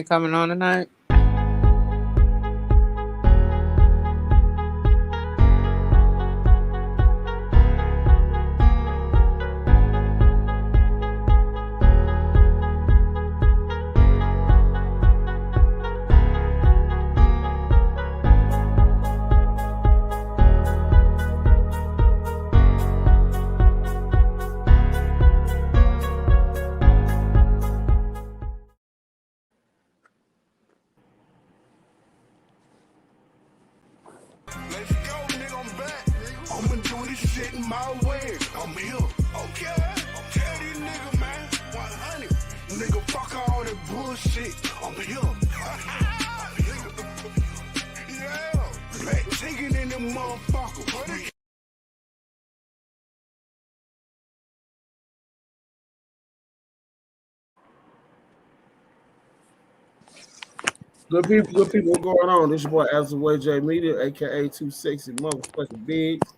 Coming on tonight? Let's go, nigga, I'm back, nigga. I'ma do this shit in my way. I'm here. Okay. Tell these niggas, man, 100. Nigga, fuck all that bullshit. I'm here. I'm here. Yeah. Black chicken in them motherfuckers. What is Good people, what's going on? This your boy Azaway J Media, aka 260 motherfucking Biggs.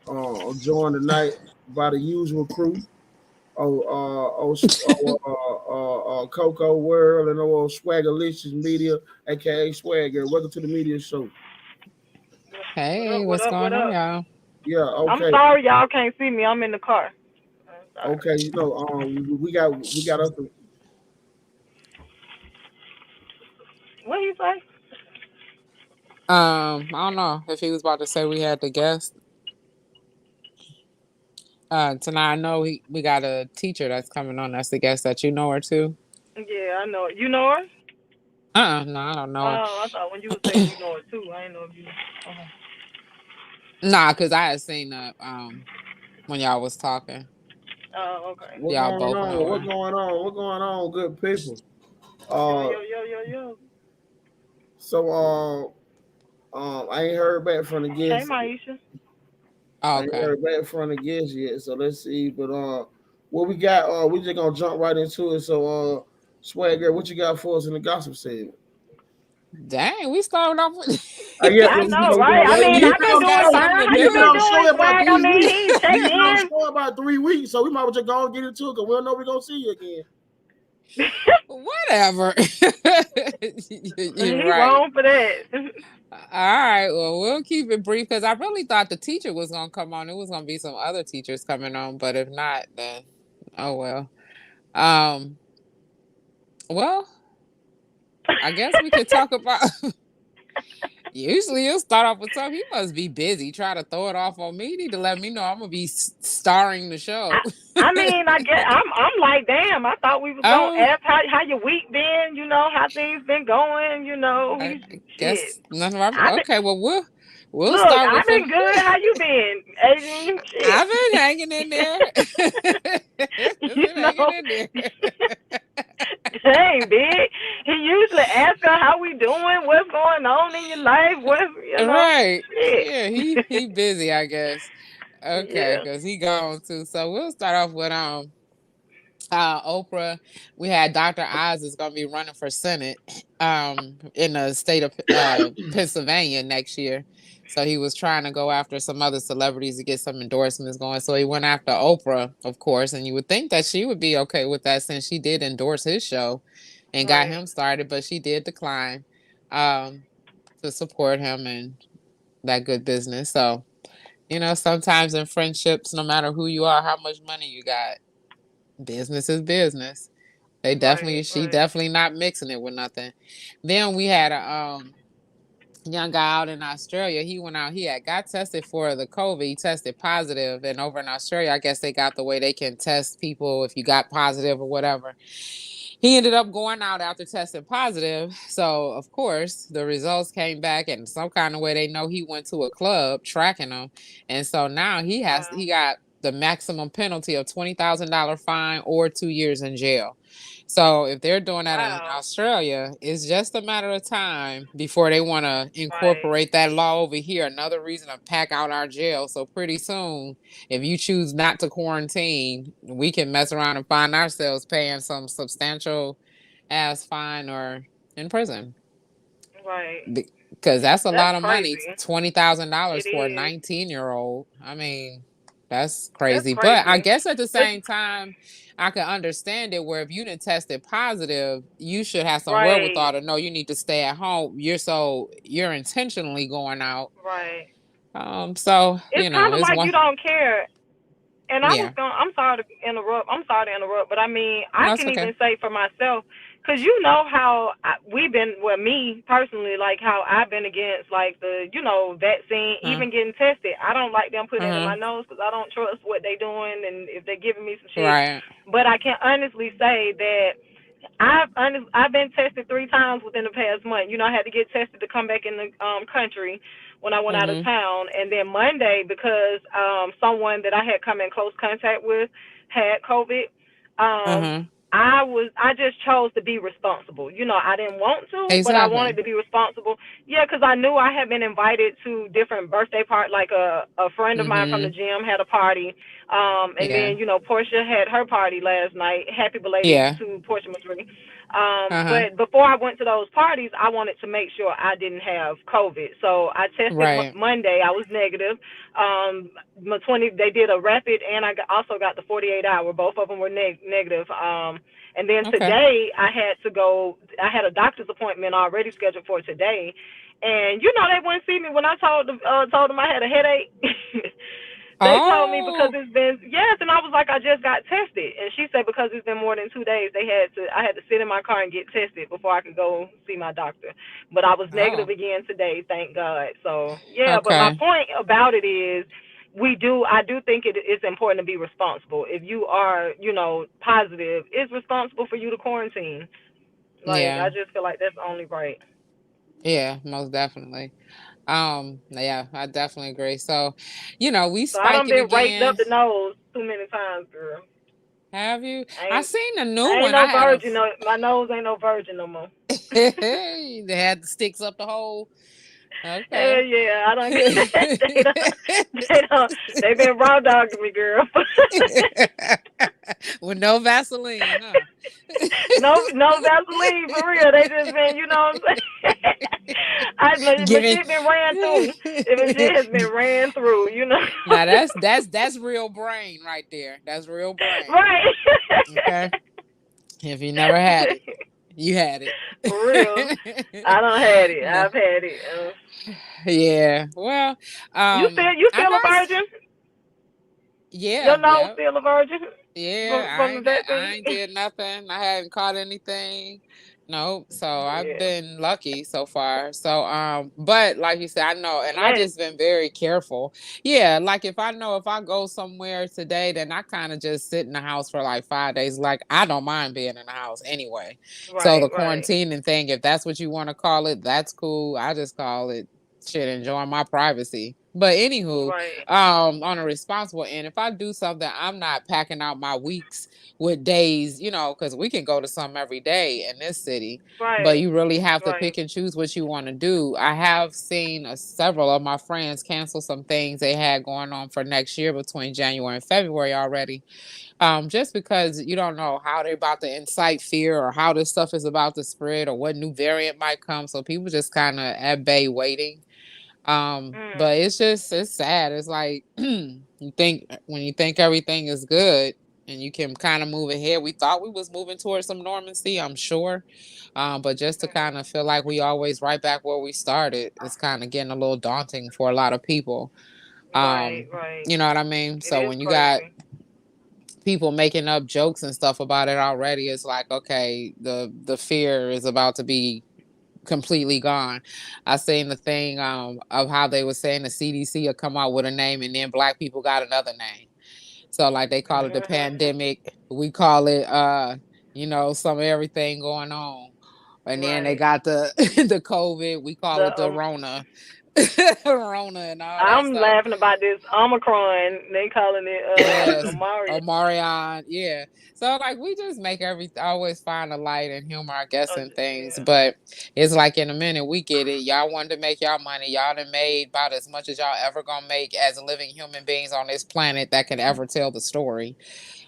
I'm joined tonight by the usual crew. Coco World and old Swaggerlicious Media, aka Swagger. Welcome to the media show. Hey, what's going on, y'all? Yeah, I'm okay. sorry y'all can't see me. I'm in the car. Okay, we got us. What you say? I don't know if he was about to say we had the guest. Tonight I know we got a teacher that's coming on. That's the guest that you know her too. Yeah, I know. You know her? No, I don't know her. Oh, I thought when you were saying you know her too. I didn't know if you. Nah, cause I had seen that when y'all was talking. Oh, okay. What's Y'all going both on? know What's her. going on? What's going on, good people? Yo, Uh, yo, yo, yo, yo. so I ain't heard back from the Hey, guests. Maisha. Oh, I ain't okay. heard back from the guests yet, so let's see. But what we got? We just gonna jump right into it. So Swagger, what you got for us in the gossip segment? Dang, we started off with. Yeah, I you know, know, right? I mean, You I've been just doing got show. something fine. to How We've you been been on the do. doing, show about Swag? I 3 weeks. mean, he checked We've been on the in. show about 3 weeks, so we might just go and get into it because we don't know we're gonna see you again. Whatever. You're He right. wrong for that. All right. Well, we'll keep it brief because I really thought the teacher was gonna come on. It was gonna be some other teachers coming on, but if not, then oh well. Um. Well, I guess we could talk about. Usually, you'll start off with something. He must be busy. Try to throw it off on me. You need to let me know I'm gonna be starring the I, show. I mean, I guess I'm like, damn. I thought we was gonna Oh, ask how your week been. You know how things been going. You know, I shit. guess nothing wrong. I been Okay. Well, we'll look. start I've with a. been good. How you been, Adrian? Shit. I've been hanging in there. I've You been hanging know, in there. dang, big. He usually asks her how we doing, what's going on in your life, Right. shit. Yeah, he busy, I guess. Okay, Yeah. because he gone too. So we'll start off with Oprah. We had Dr. Oz is gonna be running for Senate in the state of Pennsylvania next year. So he was trying to go after some other celebrities to get some endorsements going. So he went after Oprah, of course, and you would think that she would be okay with that since she did endorse his show and got Right. him started, but she did decline um to support him and that good business. So, sometimes in friendships, no matter who you are, how much money you got, business is business. Right. She Right. definitely not mixing it with nothing. Then we had a young guy out in Australia. He went out, he had got tested for the COVID. He tested positive, and over in Australia, I guess they got the way they can test people if you got positive or whatever. He ended up going out after testing positive. So, of course, the results came back, and some kind of way they know he went to a club tracking them. And so now Wow. he got the maximum penalty of $20,000 fine or 2 years in jail. So if they're doing that in Wow. Australia, it's just a matter of time before they want to Right. incorporate that law over here. Another reason to pack out our jail. So pretty soon, if you choose not to quarantine, we can mess around and find ourselves paying some substantial ass fine or in prison. Right. Because that's a That's lot of money. crazy. $20,000 It for a is. 19-year-old. I mean, That's That's crazy. But I crazy. guess at the But same time, I can understand it where if you didn't test it positive, you should have some right, wherewithal to know you need to stay at home. You're intentionally going out. right. So It's kind of it's like one. you don't care. And I was Yeah. going. I'm sorry to interrupt. I'm sorry to interrupt, but I mean, I No, it's can okay. even say for myself, because you know how we've been. Well, me personally, like how I've been against like the vaccine, Uh, even getting tested. I don't like them putting it in uh-huh. my nose because I don't trust what they doing and if they're giving me some shit. Right. But I can honestly say that I've been tested 3 times within the past month. I had to get tested to come back in the country when I went out of Mm-hmm. town, and then Monday because someone that I had come in close contact with had COVID. Um, Uh-huh. I just chose to be responsible. I didn't want to, but I wanted Exactly. to be responsible. Yeah, because I knew I had been invited to different birthday parties. Like a friend of mine from the Mm-hmm. gym had a party. And Yeah. then, Portia had her party last night. Happy belated Yeah. to Portia McGree. Uh-huh. But before I went to those parties, I wanted to make sure I didn't have COVID. So I tested Right. Monday. I was negative. They did a rapid, and also got the 48-hour. Both of them were negative. And then Okay. today I had to go. I had a doctor's appointment already scheduled for today, and they wouldn't see me when I told them I had a headache. They told me because Oh. it's been yes, and I was like, I just got tested, and she said because it's been more than 2 days, I had to sit in my car and get tested before I could go see my doctor. But I was negative Oh. again today, thank God. So yeah, but my Okay. point about it is, I do think it's important to be responsible. If you are, positive, it's responsible for you to quarantine. Like Yeah. I just feel like that's only right. Yeah, most definitely. Yeah, I definitely agree. So, we So I done spiking been raped up again. the nose too many times, girl. Have you? I I ain't seen a new I ain't one. no I had a virgin. No, my nose ain't no virgin no more. they had the sticks up the hole. Hell Okay. yeah, I don't. They been raw dogging me, girl. With no Vaseline, huh? No Vaseline for real. They just been, what I'm saying. My Giving shit been ran through. If my shit has been ran through. now that's real brain right there. That's real brain. Right. Okay. If you never had it, you had For real. it. I done had it. No. I've had it. Yeah. Well, You I'm still a not. virgin? Your Yeah. nose Yeah. still a virgin Yeah. from the I vaccine? ain't did nothing. I haven't caught anything. Nope. So I've Yeah. been lucky so far. So but like you said, I know, and I Man. just been very careful. Yeah, like if I know if I go somewhere today, then I kind of just sit in the house for like 5 days. Like I don't mind being in the house anyway. So Right, the right. quarantining thing, if that's what you want to call it, that's cool. I just call it shit, enjoying my privacy. But anywho, Right. on a responsible end, if I do something, I'm not packing out my weeks with days, because we can go to some every day in this city, but Right. you really have to Right. pick and choose what you want to do. I have seen several of my friends cancel some things they had going on for next year between January and February already, just because you don't know how they're about to incite fear or how this stuff is about to spread or what new variant might come. So people just kind of at bay waiting. Mm. But it's sad. It's like when you think everything is good and you can kind of move ahead. We thought we was moving towards some normalcy, I'm sure. But just to kind of feel like we always right back where we started, it's kind of getting a little daunting for a lot of people. Right, Um, right. you know what I mean? It So is when you got crazy. people making up jokes and stuff about it already, it's like, okay, the fear is about to be completely gone. I seen the thing of how they were saying the CDC will come out with a name and then black people got another name. So like they call it the pandemic, we call it some of everything going on. And then they Right. got the the COVID, we call The it the Rona. Rona and all that I'm stuff. laughing about this Omicron. They calling it Yes, Amari. Omarion, yeah. So like we just make always find a light and humor, I guess, in things. Yeah. But it's like in a minute we get it. Y'all wanted to make y'all money. Y'all done made about as much as y'all ever gonna make as living human beings on this planet that can ever tell the story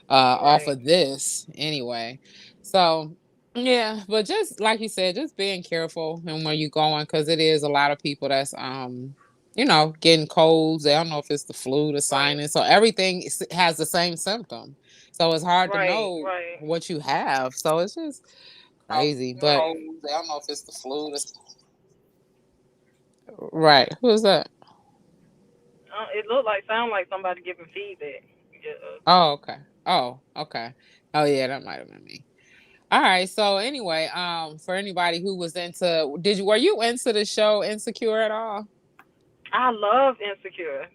off Right. of this anyway. So yeah, but just like you said, just being careful and where you going, because it is a lot of people that's getting colds. I don't know if it's the flu, the Right. sinus, so everything has the same symptom. So it's hard to Right. know Right. what you have. So it's just crazy. But Right. I don't know if it's the flu. Right. Who is that? It sound like somebody giving feedback. Yeah. Oh, okay. Oh, okay. Oh, yeah, that might have been me. All right. So anyway, for anybody who was were you into the show Insecure at all? I love Insecure.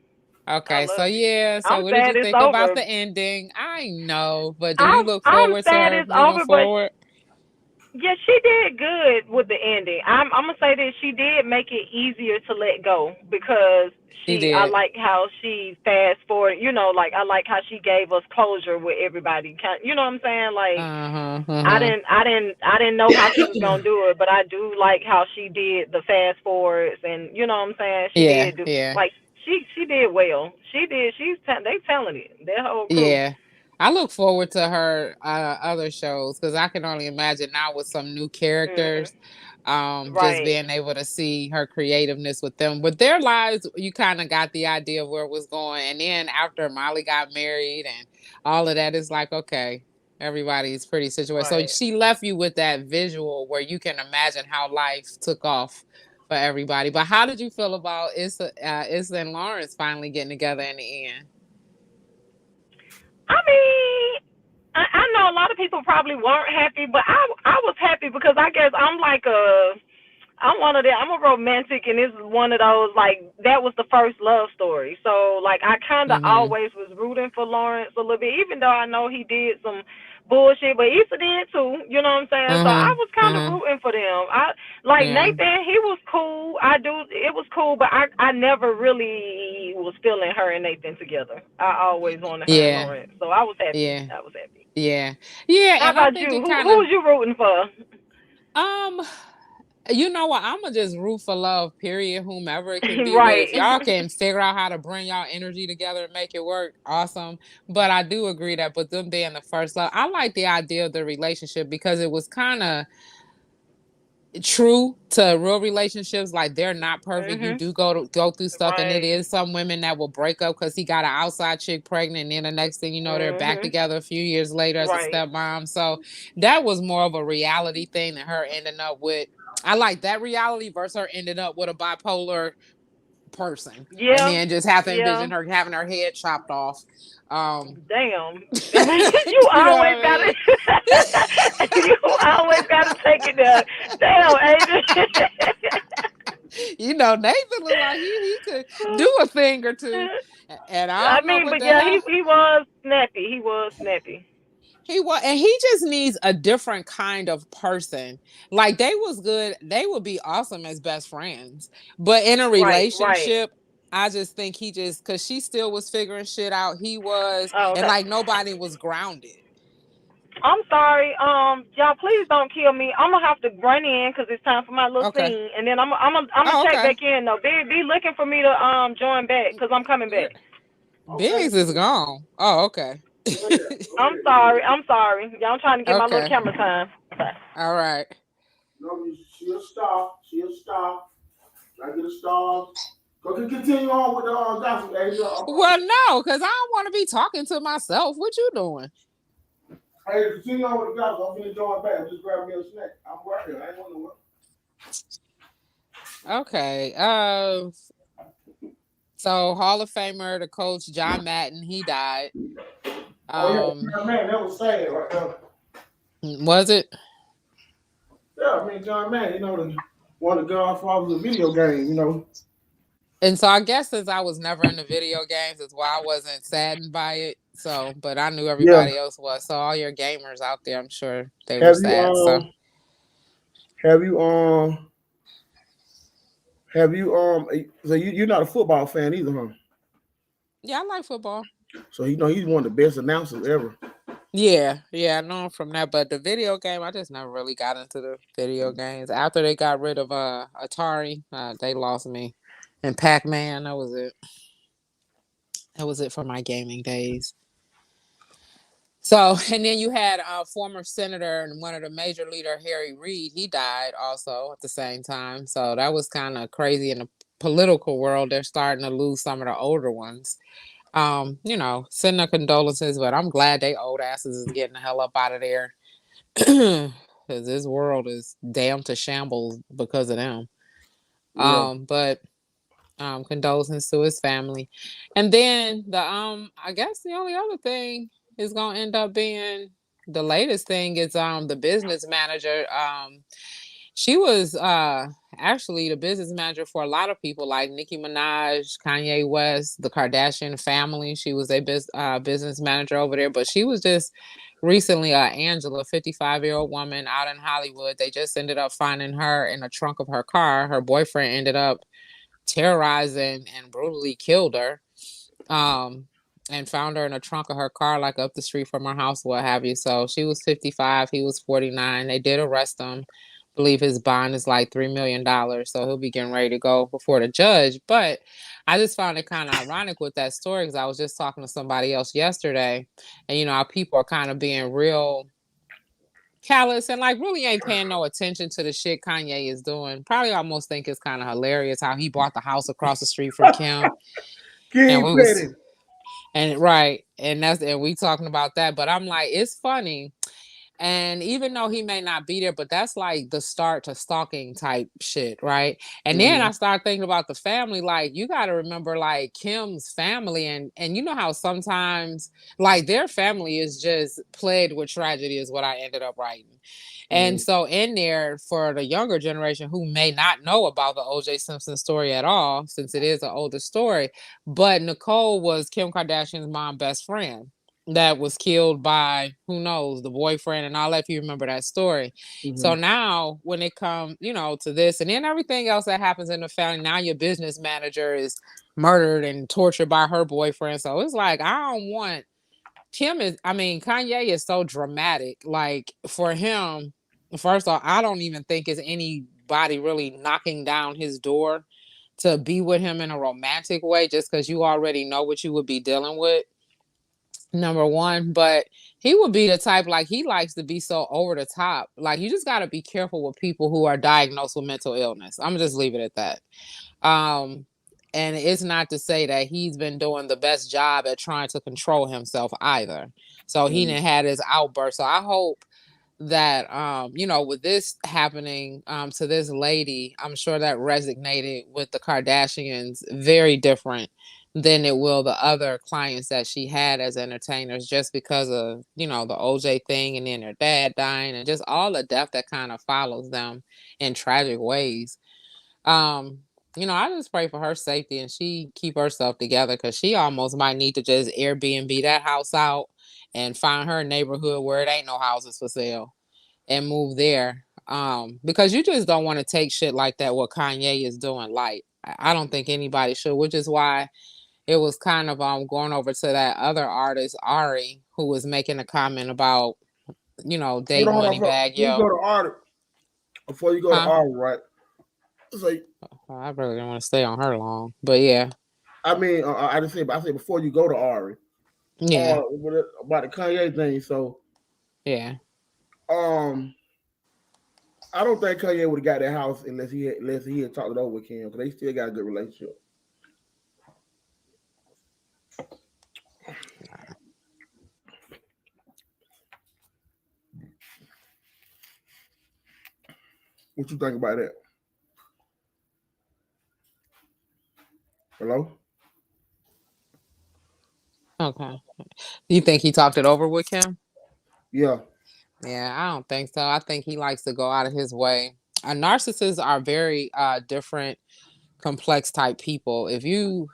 I Okay. So love it. yeah. So I'm what did sad you it's think about over. the ending? I know, but do you look I'm forward to sad her it's moving over, but forward? yeah, she did good with the ending. I'm gonna say that she did make it easier to let go because She I did. like how she fast forward. Like I like how she gave us closure with everybody. You know what I'm saying? Like Uh-huh. Uh-huh. I didn't know how she was gonna do it, but I do like how she did the fast forwards, and you know what I'm saying. She Yeah. did do Yeah. like she did well. She did. They talented. Their whole crew. Yeah. I look forward to her other shows because I can only imagine now with some new Mhm. characters, just Right. being able to see her creativeness with them. With their lives, you kind of got the idea of where it was going. And then after Molly got married and all of that, it's like, okay, everybody's pretty situated. So Right. she left you with that visual where you can imagine how life took off for everybody. But how did you feel about Issa and Lawrence finally getting together in the end? I mean, I know a lot of people probably weren't happy, but I was happy because I guess I'm one of them. I'm a romantic, and it's one of those like that was the first love story. So like I kind of Mm-hmm. always was rooting for Lawrence a little bit, even though I know he did some bullshit, but Issa did too. You know what I'm saying? So I Mm-hmm. was kind of Mm-hmm. rooting for them. I like Yeah. Nathan. He was cool. It was cool, but I never really was feeling her and Nathan together. I always wanted her and Yeah. Lawrence, so I was happy. Yeah. I was happy. Yeah. Yeah. How And I about think you? it Who kind of was you rooting for? um you know what? I'ma just root for love, period, whomever it can be. But Right. if y'all can figure out how to bring y'all energy together and make it work, awesome. But I do agree that with them being the first love, I like the idea of the relationship because it was kind of true to real relationships. Like they're not perfect. You Mhm. do go through stuff, and it Right. is some women that will break up because he got an outside chick pregnant, and then the next thing you know they're back Mhm. together a few years later as a Right. stepmom. So that was more of a reality thing than her ending up with. I like that reality versus her ending up with a bipolar person and Yeah. then just have to Yeah. envision her having her head chopped off. Damn. You You know what always I gotta mean? you always gotta take it there. Damn, Adrian. Nathan looked like he could do a thing or two. And I I don't know mean, what but the yeah, hell he was snappy. He was snappy. he was, and he just needs a different kind of person. Like they was good, they would be awesome as best friends. But in a Right, right. relationship, I just think he just because she still was figuring shit out. He was, Oh, and okay. like nobody was grounded. I'm sorry. Y'all, please don't kill me. I'm gonna have to run in because it's time for my little Okay. scene, and then I'm gonna Oh, check okay. back in though. Be looking for me to join back because I'm coming back. Okay. Biggs is gone. Oh, okay. Go ahead. Go I'm ahead. sorry. I'm sorry. Y'all, I'm trying to get my little Okay. camera time. Bye. All right. No, she'll stop. She'll stop. I get a star. Go continue on with the gossip, Adrian. Well, no, because I don't want to be talking to myself. What you doing? Hey, continue on with the gossip. I'm finna join back. Just grab me a snack. I'm right here. I ain't going nowhere. Okay. So Hall of Famer, the coach John Madden, he died. Oh yeah, man, that was sad right there. Was it? Yeah, I mean John Madden, one of the godfathers of video game. And so I guess since I was never in the video games, is why I wasn't saddened by it. So, but I knew Yeah. everybody else was. So all your gamers out there, I'm sure they were Have you sad. So have you have you so you're not a football fan either, huh? yeah, I like football. So he's one of the best announcers ever. Yeah, I know him from that. But the video game, I just never really got into the video games. After they got rid of Atari, they lost me. And Pac-Man, that was it. That was it for my gaming days. So, and then you had former senator and one of the major leader, Harry Reid. He died also at the same time. So that was kind of crazy in the political world, they're starting to lose some of the older ones. Send their condolences, but I'm glad they old asses is getting the hell up out of there. Because this world is damn to shambles because of them. Yeah. But condolences to his family. And then I guess the only other thing is gonna end up being the latest thing is the business manager. She was actually the business manager for a lot of people like Nicki Minaj, Kanye West, the Kardashian family. She was a business manager over there, but she was just recently Angela, 55-year-old woman out in Hollywood. They just ended up finding her in the trunk of her car. Her boyfriend ended up terrorizing and brutally killed her. And found her in the trunk of her car, like up the street from her house, what have you. So she was 55, he was 49. They did arrest him. Believe his bond is like $3 million, so he'll be getting ready to go before the judge. But I just found it kind of ironic with that story because I was just talking to somebody else yesterday, and how people are kind of being real callous and like really ain't paying no attention to the shit Kanye is doing. Probably almost think it's kind of hilarious how he bought the house across the street from Kim. And King we was Petty. and we talking about that, but I'm like, it's funny. And even though he may not be there, but that's like the start to stalking type shit, right? And then I start thinking about the family. Like, you got to remember, like Kim's family, and you know how sometimes, like their family is just plagued with tragedy, is what I ended up writing. And so in there for the younger generation who may not know about the O.J. Simpson story at all, since it is an older story, but Nicole was Kim Kardashian's mom's best friend that was killed by who knows the boyfriend and all that, if you remember that story. So now when it comes to this and then everything else that happens in the family, now your business manager is murdered and tortured by her boyfriend. So it's like, I don't want Kanye is so dramatic. Like for him, first off, I don't even think it's anybody really knocking down his door to be with him in a romantic way just because you already know what you would be dealing with, number one. But he would be the type, like, he likes to be so over the top. Like, you just got to be careful with people who are diagnosed with mental illness. I'm gonna just leave it at that. And it's not to say that he's been doing the best job at trying to control himself either. So he didn't had his outburst. So I hope that with this happening to this lady, I'm sure that resonated with the Kardashians very different than it will the other clients that she had as entertainers, just because of the OJ thing and then their dad dying and just all the death that kind of follows them in tragic ways. I just pray for her safety and she keep herself together, because she almost might need to just Airbnb that house out and find her a neighborhood where it ain't no houses for sale and move there. Because you just don't want to take shit like that, what Kanye is doing. Like, I don't think anybody should, which is why it was kind of going over to that other artist, Ari, who was making a comment about, date money bag, You yo. go to Ari, before you go to Ari, right? It's like, I really don't want to stay on her long, but yeah. I just say, before you go to Ari, Yeah. About the Kanye thing. So, yeah. I don't think Kanye would have got that house unless he had talked it over with Kim, because they still got a good relationship. What you think about that? Hello? Okay. You think he talked it over with Kim? Yeah. Yeah, I don't think so. I think he likes to go out of his way. Narcissists are very different, complex type people. If you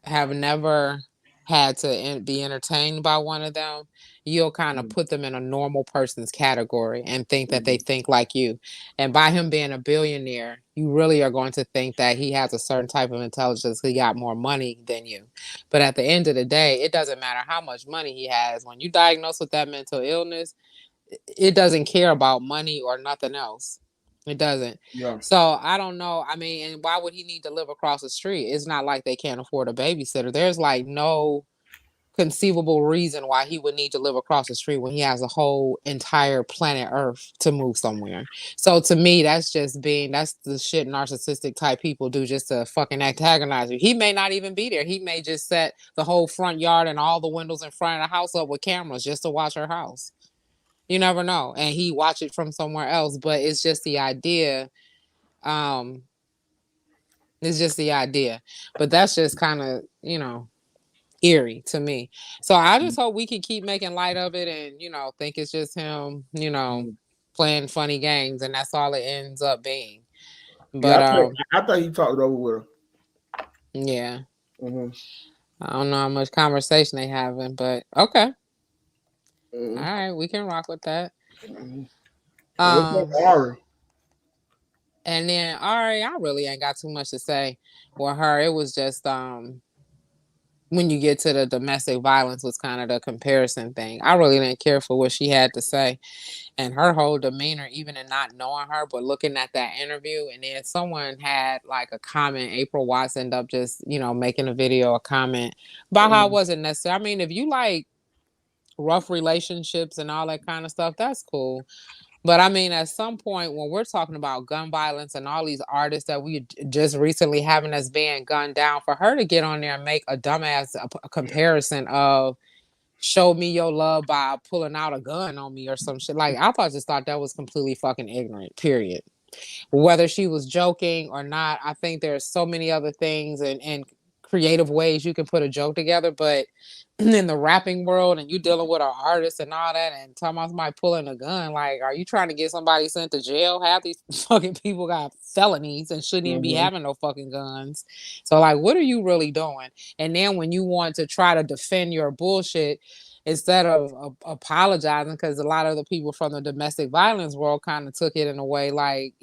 have never had to be entertained by one of them, you'll kind of put them in a normal person's category and think that they think like you. And by him being a billionaire, you really are going to think that he has a certain type of intelligence. He got more money than you. But at the end of the day, it doesn't matter how much money he has. When you diagnose with that mental illness, it doesn't care about money or nothing else. It doesn't. Yeah. So I don't know. And why would he need to live across the street? It's not like they can't afford a babysitter. There's like no conceivable reason why he would need to live across the street when he has a whole entire planet Earth to move somewhere. So to me, that's the shit narcissistic type people do just to fucking antagonize you. He may not even be there. He may just set the whole front yard and all the windows in front of the house up with cameras just to watch her house. You never know. And he watch it from somewhere else. But it's just the idea. It's just the idea. But that's just kind of, eerie to me. So I just hope we can keep making light of it and, think it's just him, playing funny games, and that's all it ends up being. But Yeah, I think he talked over with her. Yeah. Mm-hmm. I don't know how much conversation they having, but okay. Mm-hmm. All right, we can rock with that. Mm-hmm. And then Ari, I really ain't got too much to say with her. It was just when you get to the domestic violence was kind of the comparison thing. I really didn't care for what she had to say and her whole demeanor, even in not knowing her, but looking at that interview. And then someone had like a comment, April Watts ended up just, making a video, a comment about how it wasn't necessary. I mean, if you like rough relationships and all that kind of stuff, that's cool. But I mean, at some point when we're talking about gun violence and all these artists that we just recently having us being gunned down, for her to get on there and make a dumbass a comparison of show me your love by pulling out a gun on me or some shit. Like, I just thought that was completely fucking ignorant, period. Whether she was joking or not, I think there's so many other things and creative ways you can put a joke together, but in the rapping world and you dealing with an artist and all that and talking about somebody pulling a gun, like, are you trying to get somebody sent to jail? Half these fucking people got felonies and shouldn't even be having no fucking guns. So like, what are you really doing? And then when you want to try to defend your bullshit, instead of apologizing, because a lot of the people from the domestic violence world kind of took it in a way like,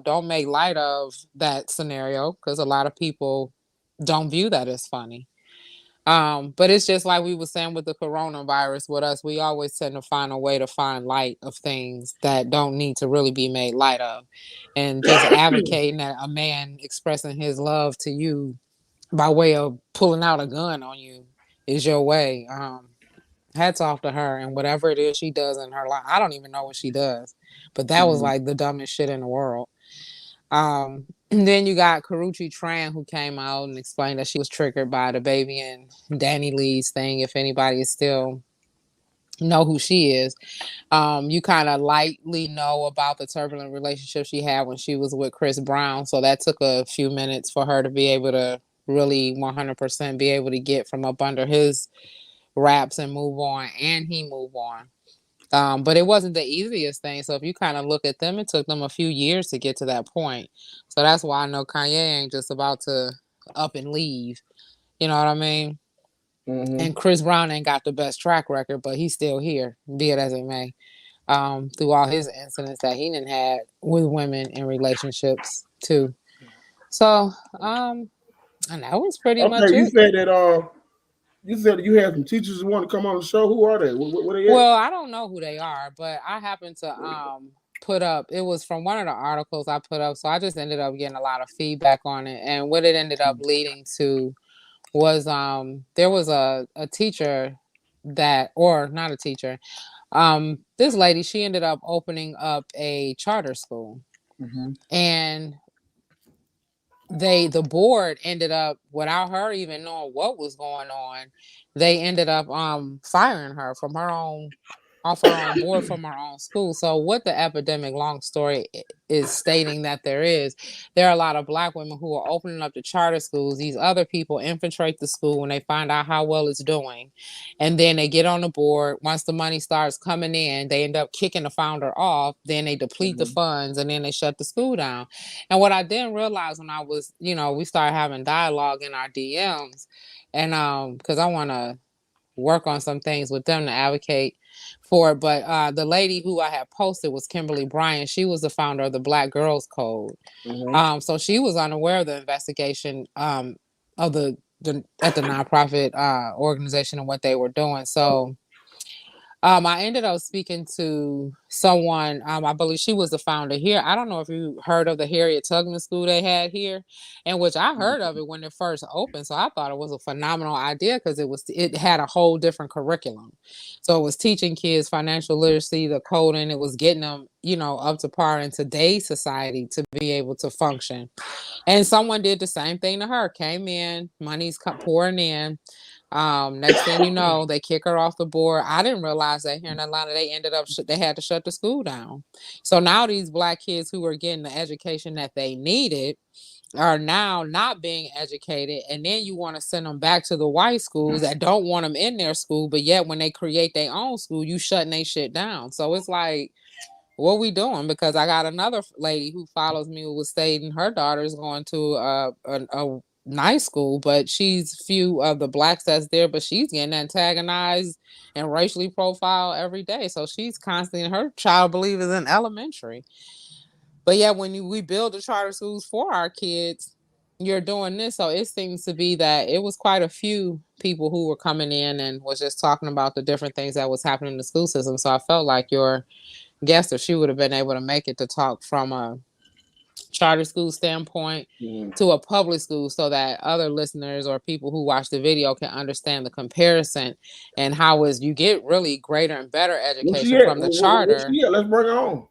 don't make light of that scenario, because a lot of people don't view that as funny. But it's just like we were saying with the coronavirus with us, we always tend to find a way to find light of things that don't need to really be made light of. And just advocating that a man expressing his love to you by way of pulling out a gun on you is your way. Hats off to her and whatever it is she does in her life. I don't even know what she does, but that was like the dumbest shit in the world. And then you got Karrueche Tran, who came out and explained that she was triggered by the baby and Danny Lee's thing. If anybody is still know who she is, you kind of lightly know about the turbulent relationship she had when she was with Chris Brown. So that took a few minutes for her to be able to really 100% be able to get from up under his raps and move on, and he moved on. But it wasn't the easiest thing. So if you kind of look at them, it took them a few years to get to that point. So that's why I know Kanye ain't just about to up and leave. You know what I mean? Mm-hmm. And Chris Brown ain't got the best track record, but he's still here, be it as it may, through all his incidents that he done had with women in relationships too. So, and that was pretty much it. You said that you said you had some teachers who want to come on the show. Who are they? What are they? Well, I don't know who they are, but I happened to put up, it was from one of the articles I put up. So I just ended up getting a lot of feedback on it. And what it ended up leading to was there was a teacher that, or not a teacher, this lady, she ended up opening up a charter school. Mm-hmm. And the board ended up, without her even knowing what was going on, they ended up firing her from her own, off her own board, from her own school. So what the epidemic, long story, is stating that there are a lot of Black women who are opening up the charter schools. These other people infiltrate the school when they find out how well it's doing, and then they get on the board. Once the money starts coming in, they end up kicking the founder off. Then they deplete the funds, and then they shut the school down. And what I didn't realize when I was, we started having dialogue in our DMs, and because I want to work on some things with them to advocate for it. But the lady who I had posted was Kimberly Bryant. She was the founder of the Black Girls Code. Mm-hmm. So she was unaware of the investigation of the at the nonprofit organization and what they were doing. So I ended up speaking to someone. I believe she was the founder here. I don't know if you heard of the Harriet Tubman School they had here, in which I heard of it when it first opened. So I thought it was a phenomenal idea because it had a whole different curriculum. So it was teaching kids financial literacy, the coding. It was getting them, up to par in today's society to be able to function. And someone did the same thing to her. Came in, money's pouring in. Next thing you know, they kick her off the board. I didn't realize that here in Atlanta, they ended up they had to shut the school down. So now these Black kids who were getting the education that they needed are now not being educated, and then you want to send them back to the white schools that don't want them in their school, but yet when they create their own school, you shutting they shit down. So it's like, what we doing? Because I got another lady who follows me who was stating her daughter is going to a nice school, but she's few of the Blacks that's there, but she's getting antagonized and racially profiled every day. So she's constantly, her child believe is in elementary. But yeah, when we build the charter schools for our kids, you're doing this. So it seems to be that it was quite a few people who were coming in and was just talking about the different things that was happening in the school system. So I felt like your guest, if she would have been able to make it, to talk from a charter school standpoint to a public school, so that other listeners or people who watch the video can understand the comparison and how is you get really greater and better education from the charter. Let's bring her on.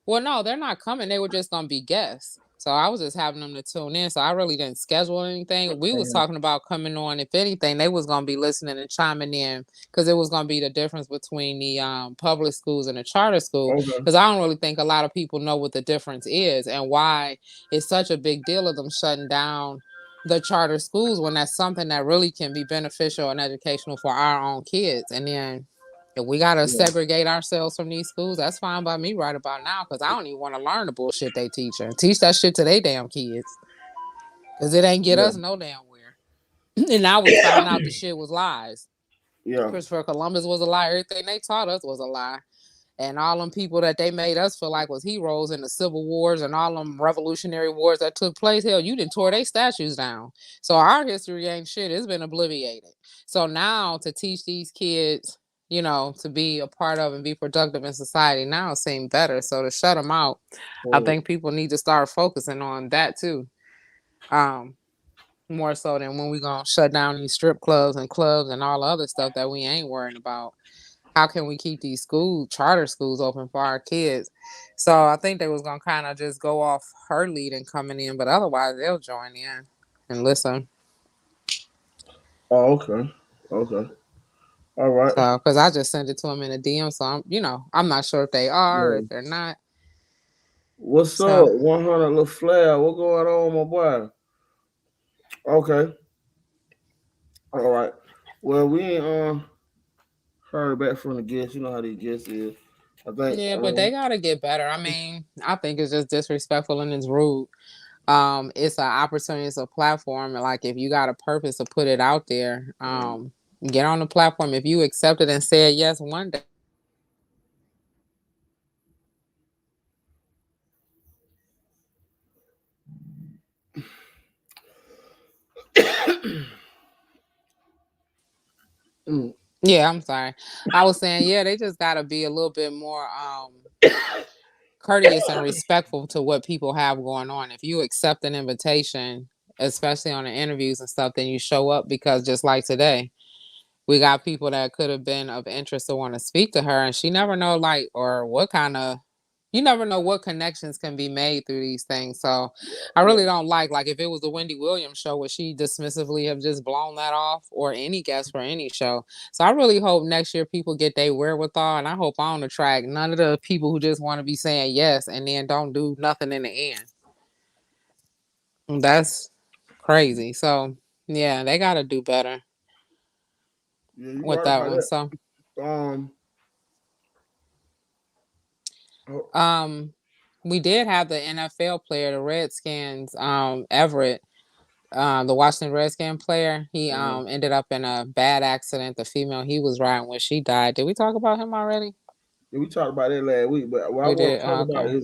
Well, no, they're not coming. They were just going to be guests. So I was just having them to tune in. So I really didn't schedule anything. We was talking about coming on. If anything, they was going to be listening and chiming in, because it was going to be the difference between the public schools and the charter school. Because I don't really think a lot of people know what the difference is and why it's such a big deal of them shutting down the charter schools when that's something that really can be beneficial and educational for our own kids. And then if we gotta segregate ourselves from these schools, that's fine by me right about now, because I don't even want to learn the bullshit they teach and teach that shit to they damn kids, because it ain't get us no damn where. And now we found out the shit was lies. Christopher Columbus was a lie. Everything they taught us was a lie. And all them people that they made us feel like was heroes in the civil wars and all them revolutionary wars that took place, hell, you done tore their statues down. So our history ain't shit. It's been obliterated. So now to teach these kids, to be a part of and be productive in society now seem better. So to shut them out, I think people need to start focusing on that too. More so than when we gonna shut down these strip clubs and clubs and all the other stuff that we ain't worrying about. How can we keep these charter schools open for our kids? So I think they was gonna kind of just go off her lead and coming in, but otherwise they'll join in and listen. Oh, okay. All right. So, because I just sent it to them in a DM, so I'm not sure if they are or if they're not. What's up, 100 little Flair? What going on, my boy? Okay. All right. Well, we ain't heard back from the guests. You know how these guests is. I think. Yeah, but they gotta get better. I mean, I think it's just disrespectful and it's rude. It's an opportunity, it's a platform, and like if you got a purpose to put it out there, get on the platform. If you accept it and said yes one day. Yeah, I'm sorry. I was saying, they just gotta be a little bit more courteous and respectful to what people have going on. If you accept an invitation, especially on the interviews and stuff, then you show up, because just like today, we got people that could have been of interest to want to speak to her, and she never know you never know what connections can be made through these things. So I really don't like if it was the Wendy Williams show, would she dismissively have just blown that off, or any guest for any show? So I really hope next year people get their wherewithal, and I hope I don't attract none of the people who just want to be saying yes and then don't do nothing in the end. That's crazy. So yeah, they got to do better with that one. So we did have the NFL player, the Redskins, Everett, the Washington Redskin player. He ended up in a bad accident. The female he was riding with, she died. Did we talk about him already? Yeah, we talked about that last week, but what I want to talk about is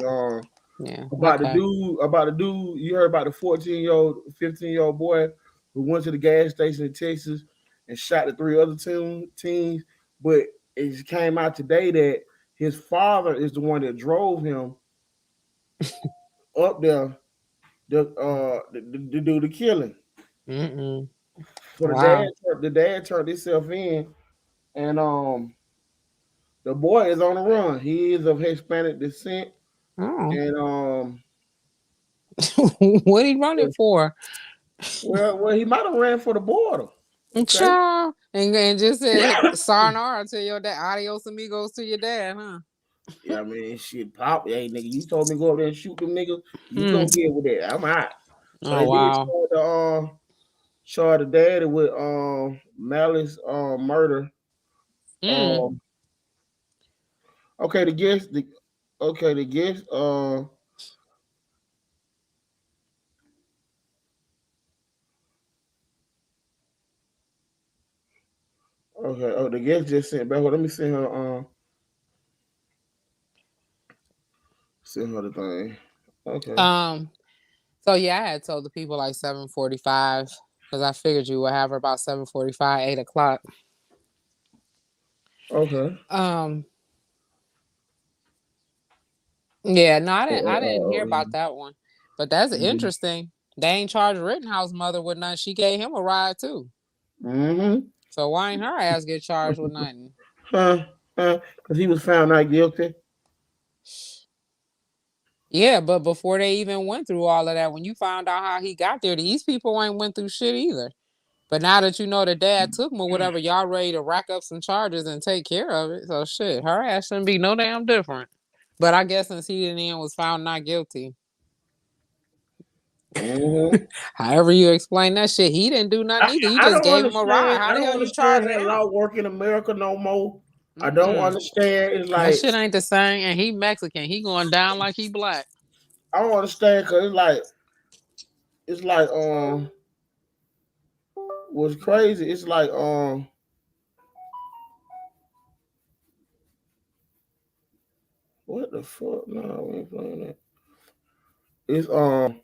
about the dude. You heard about the 14-year-old, 15-year-old boy who went to the gas station in Texas and shot the 3 other teams, but it came out today that his father is the one that drove him up there to do the killing. So Wow. the dad turned himself in, and the boy is on the run. He is of Hispanic descent, Oh. and What he running for? well, he might have ran for the border. Okay. Child. And just said sayonara to your dad. Adios amigos to your dad, huh? Yeah, I mean, shit, pop. Hey, nigga, you told me go up there and shoot them niggas. You gonna get with that? I'm out. So Oh they did wow. charge the daddy with malice murder. Um, okay, the guest okay, the guest just sent back. Well, let me send her the thing. Okay. So yeah, I had told the people like 7:45 because I figured you would have her about 7:45, 8 o'clock. Okay. Yeah, no, I didn't hear about that one. But that's Mm-hmm. interesting. They ain't charged Rittenhouse mother with nothing. She gave him a ride too. Mm-hmm. So why ain't her ass get charged with nothing? Huh? Because he was found not guilty. Yeah, but before they even went through all of that, when you found out how he got there, these people ain't went through shit either. But now that you know the dad took him or whatever, y'all ready to rack up some charges and take care of it. So shit, her ass shouldn't be no damn different. But I guess since he in the end was found not guilty, Mm-hmm. however you explain that shit, he didn't do nothing either. You I just don't gave him a ride. understand. How I the don't hell you understand charging how him? law work in America no more. I don't Mm-mm. understand. It's That like shit ain't the same. And he Mexican. He going down like he black. I don't understand because it's like what's crazy. It's like what the fuck? No, we ain't playing that. It's I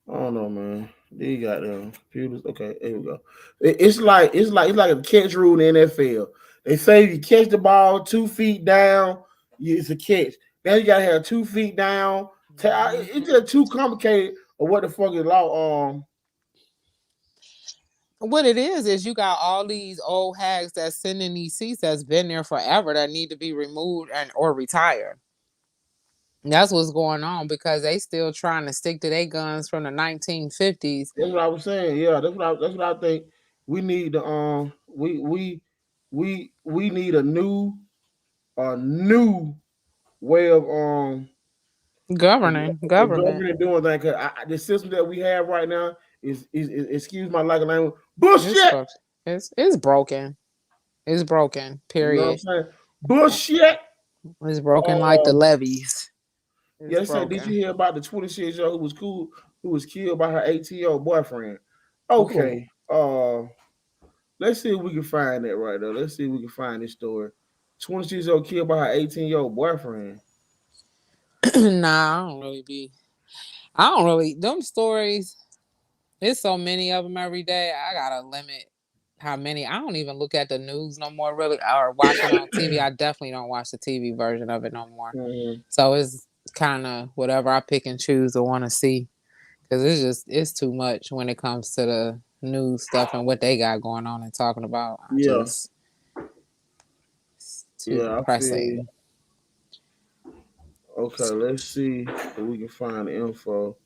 don't know, man. These goddamn computers. Okay, here we go. It's like a catch rule in the NFL. They say if you catch the ball 2 feet down, it's a catch. Now you gotta have 2 feet down. It's just too complicated. Or what the fuck is law? What it is you got all these old hags that's sitting in these seats that's been there forever that need to be removed and or retired. That's what's going on because they still trying to stick to their guns from the 1950s. That's what I was saying. Yeah, that's what I think. We need the we need a new way of Governing government. government doing things. Cause the system that we have right now is excuse my lack of language It's bullshit. fucked. It's broken. It's broken. You know what I'm Period. saying? Bullshit. It's broken like the levees. Yeah, It's they said, did you broken. hear about the 26-year-old who was killed by her 18-year-old boyfriend? Ooh. Okay. Let's see if we can find that right there. Let's see if we can find this story. 26-year-old killed by her 18-year-old boyfriend. Nah, I don't really them stories. There's so many of them every day. I gotta limit how many. I don't even look at the news no more, really, or watch it on TV. I definitely don't watch the TV version of it no more. Mm-hmm. So it's kind of whatever I pick and choose to want to see because it's too much when it comes to the news stuff and what they got going on and talking about. Yeah. It's too Yeah, I feel you. depressing. Okay, let's see if we can find the info.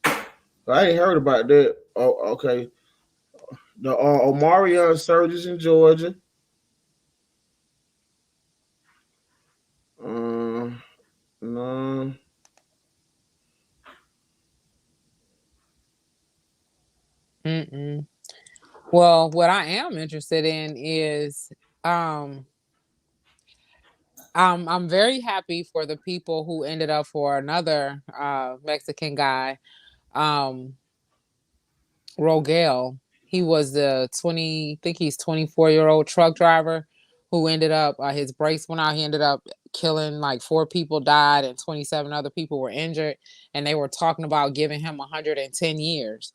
I ain't heard about that. Oh, okay. The Omarion surges in Georgia. No. Mm-mm. Well, what I am interested in is I'm very happy for the people who ended up for another Mexican guy, um, Rogel. He was the I think he's 24-year-old truck driver who ended up his brakes went out. He ended up killing, like 4 people died and 27 other people were injured, and they were talking about giving him 110 years.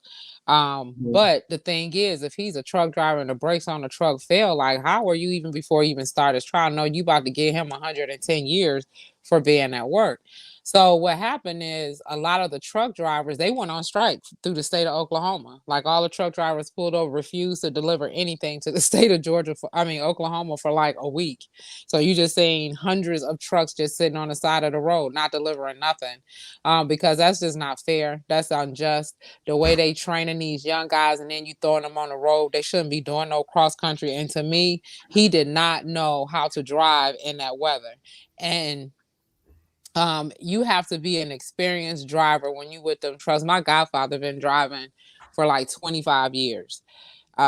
But the thing is, if he's a truck driver and the brakes on the truck fail, like how are you even before you even start his trial? No, you about to give him 110 years for being at work. So what happened is a lot of the truck drivers, they went on strike through the state of Oklahoma. Like all the truck drivers pulled over, refused to deliver anything to the state of Oklahoma for like a week. So you just seen hundreds of trucks just sitting on the side of the road, not delivering nothing, because that's just not fair. That's unjust. The way they training these young guys and then you throwing them on the road, they shouldn't be doing no cross country. And to me, he did not know how to drive in that weather. And you have to be an experienced driver when you with them trucks. My godfather been driving for like 25 years.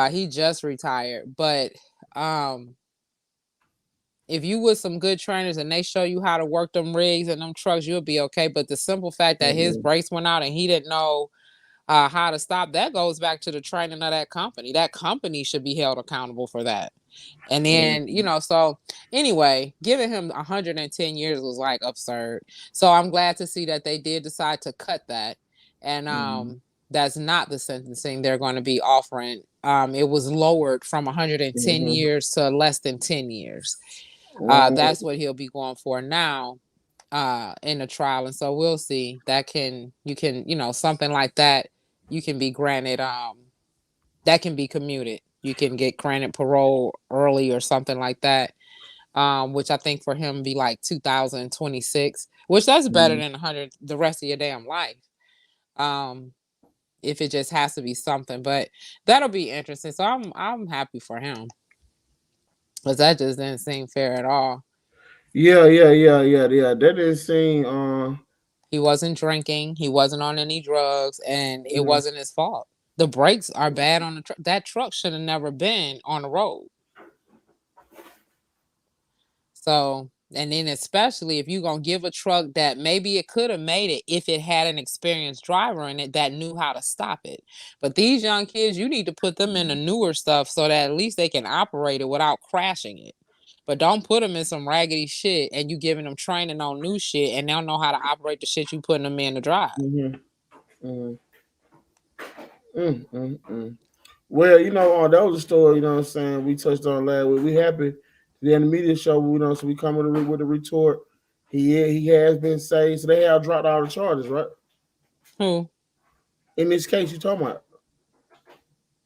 He just retired, but if you with some good trainers and they show you how to work them rigs and them trucks, you'll be okay. But the simple fact that his brakes went out and he didn't know how to stop, that goes back to the training of that company. That company should be held accountable for that. And then, so anyway, giving him 110 years was like absurd. So I'm glad to see that they did decide to cut that. And that's not the sentencing they're going to be offering. It was lowered from 110 years to less than 10 years. That's what he'll be going for now in the trial. And so we'll see. You can something like that, you can be granted, that can be commuted. You can get granted parole early or something like that, which I think for him be like 2026, which that's better than the rest of your damn life. If it just has to be something, but that'll be interesting. So I'm happy for him, because that just didn't seem fair at all. Yeah. That didn't seem. He wasn't drinking. He wasn't on any drugs, and it wasn't his fault. The brakes are bad on the truck. That truck should have never been on the road. So, and then especially if you're going to give a truck that maybe it could have made it if it had an experienced driver in it that knew how to stop it. But these young kids, you need to put them in the newer stuff so that at least they can operate it without crashing it. But don't put them in some raggedy shit and you giving them training on new shit and they don't know how to operate the shit you putting them in to drive. Well, that was a story, what I'm saying, we touched on last week. We happy to be in the media show, so we come with a retort. He has been saved, so they have dropped all the charges, right? Who? In this case you talking about?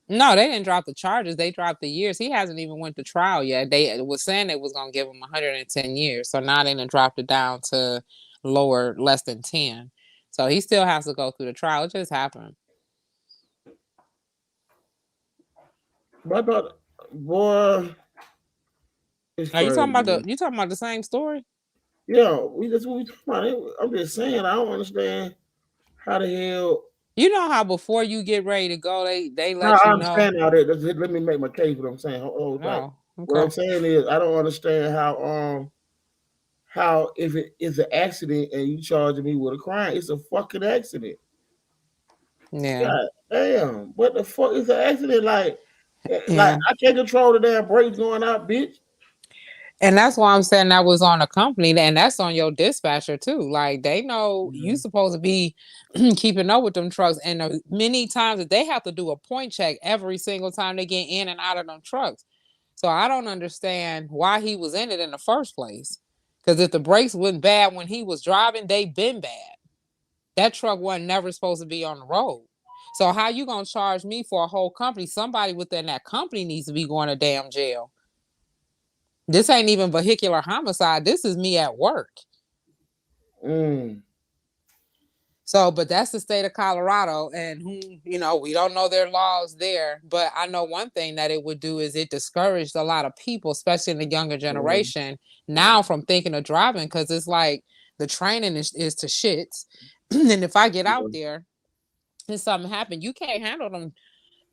No, they didn't drop the charges. They dropped the years. He hasn't even went to trial yet. They was saying they was going to give him 110 years. So now they done dropped it down to less than 10. So he still has to go through the trial. It just happened. But I thought, boy, are you talking about the same story? Yeah, that's what we talking about. I'm just saying, I don't understand how the hell. You know how before you get ready to go, they let you know. I understand all that. Let me make my case. What I'm saying. Okay. What I'm saying is, I don't understand how if it is an accident and you charging me with a crime, it's a fucking accident. Yeah. God damn, what the fuck is an accident? Like I can't control the damn brakes going out, bitch. And that's why I'm saying that was on a company, and that's on your dispatcher too. Like they know you supposed to be keeping up with them trucks, and many times that they have to do a point check every single time they get in and out of them trucks. So I don't understand why he was in it in the first place. Because if the brakes wasn't bad when he was driving, they been bad. That truck wasn't never supposed to be on the road. So how you gonna charge me for a whole company? Somebody within that company needs to be going to damn jail. This ain't even vehicular homicide. This is me at work. So, but that's the state of Colorado, and we don't know their laws there. But I know one thing that it would do is it discouraged a lot of people, especially in the younger generation, now from thinking of driving, because it's like the training is to shits. And if I get out there and something happened, you can't handle them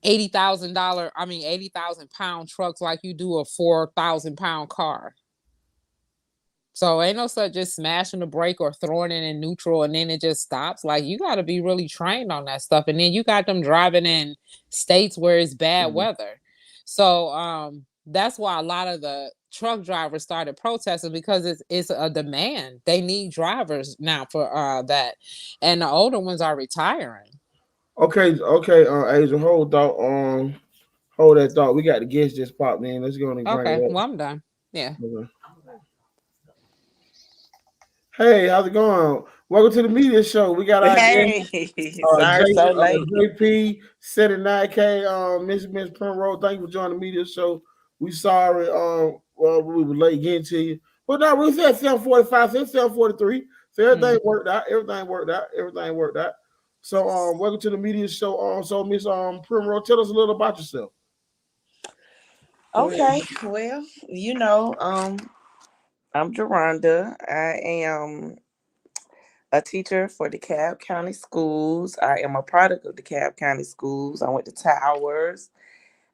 $80,000 pound trucks like you do a 4,000 pound car. So ain't no such just smashing the brake or throwing it in neutral and then it just stops. Like you got to be really trained on that stuff. And then you got them driving in states where it's bad weather. So that's why a lot of the truck drivers started protesting because it's a demand. They need drivers now for that, and the older ones are retiring. Okay, Asia, hold that thought. We got the guest just popped in. Let's go and bring Okay, it well I'm done. Yeah. up. Okay. Hey, how's it going? Welcome to the media show. We got our guest, Hey, sorry so late. JP 79K, Miss Penrose. Thank you for joining the media show. We sorry, well, we were late getting to you. But no, we said 7:45, so it's 7:43. So everything worked out. Everything worked out. So welcome to the media show. So Miss Primrose, tell us a little about yourself. Okay, well, I'm Geronda. I am a teacher for DeKalb County Schools. I am a product of DeKalb County Schools. I went to Towers.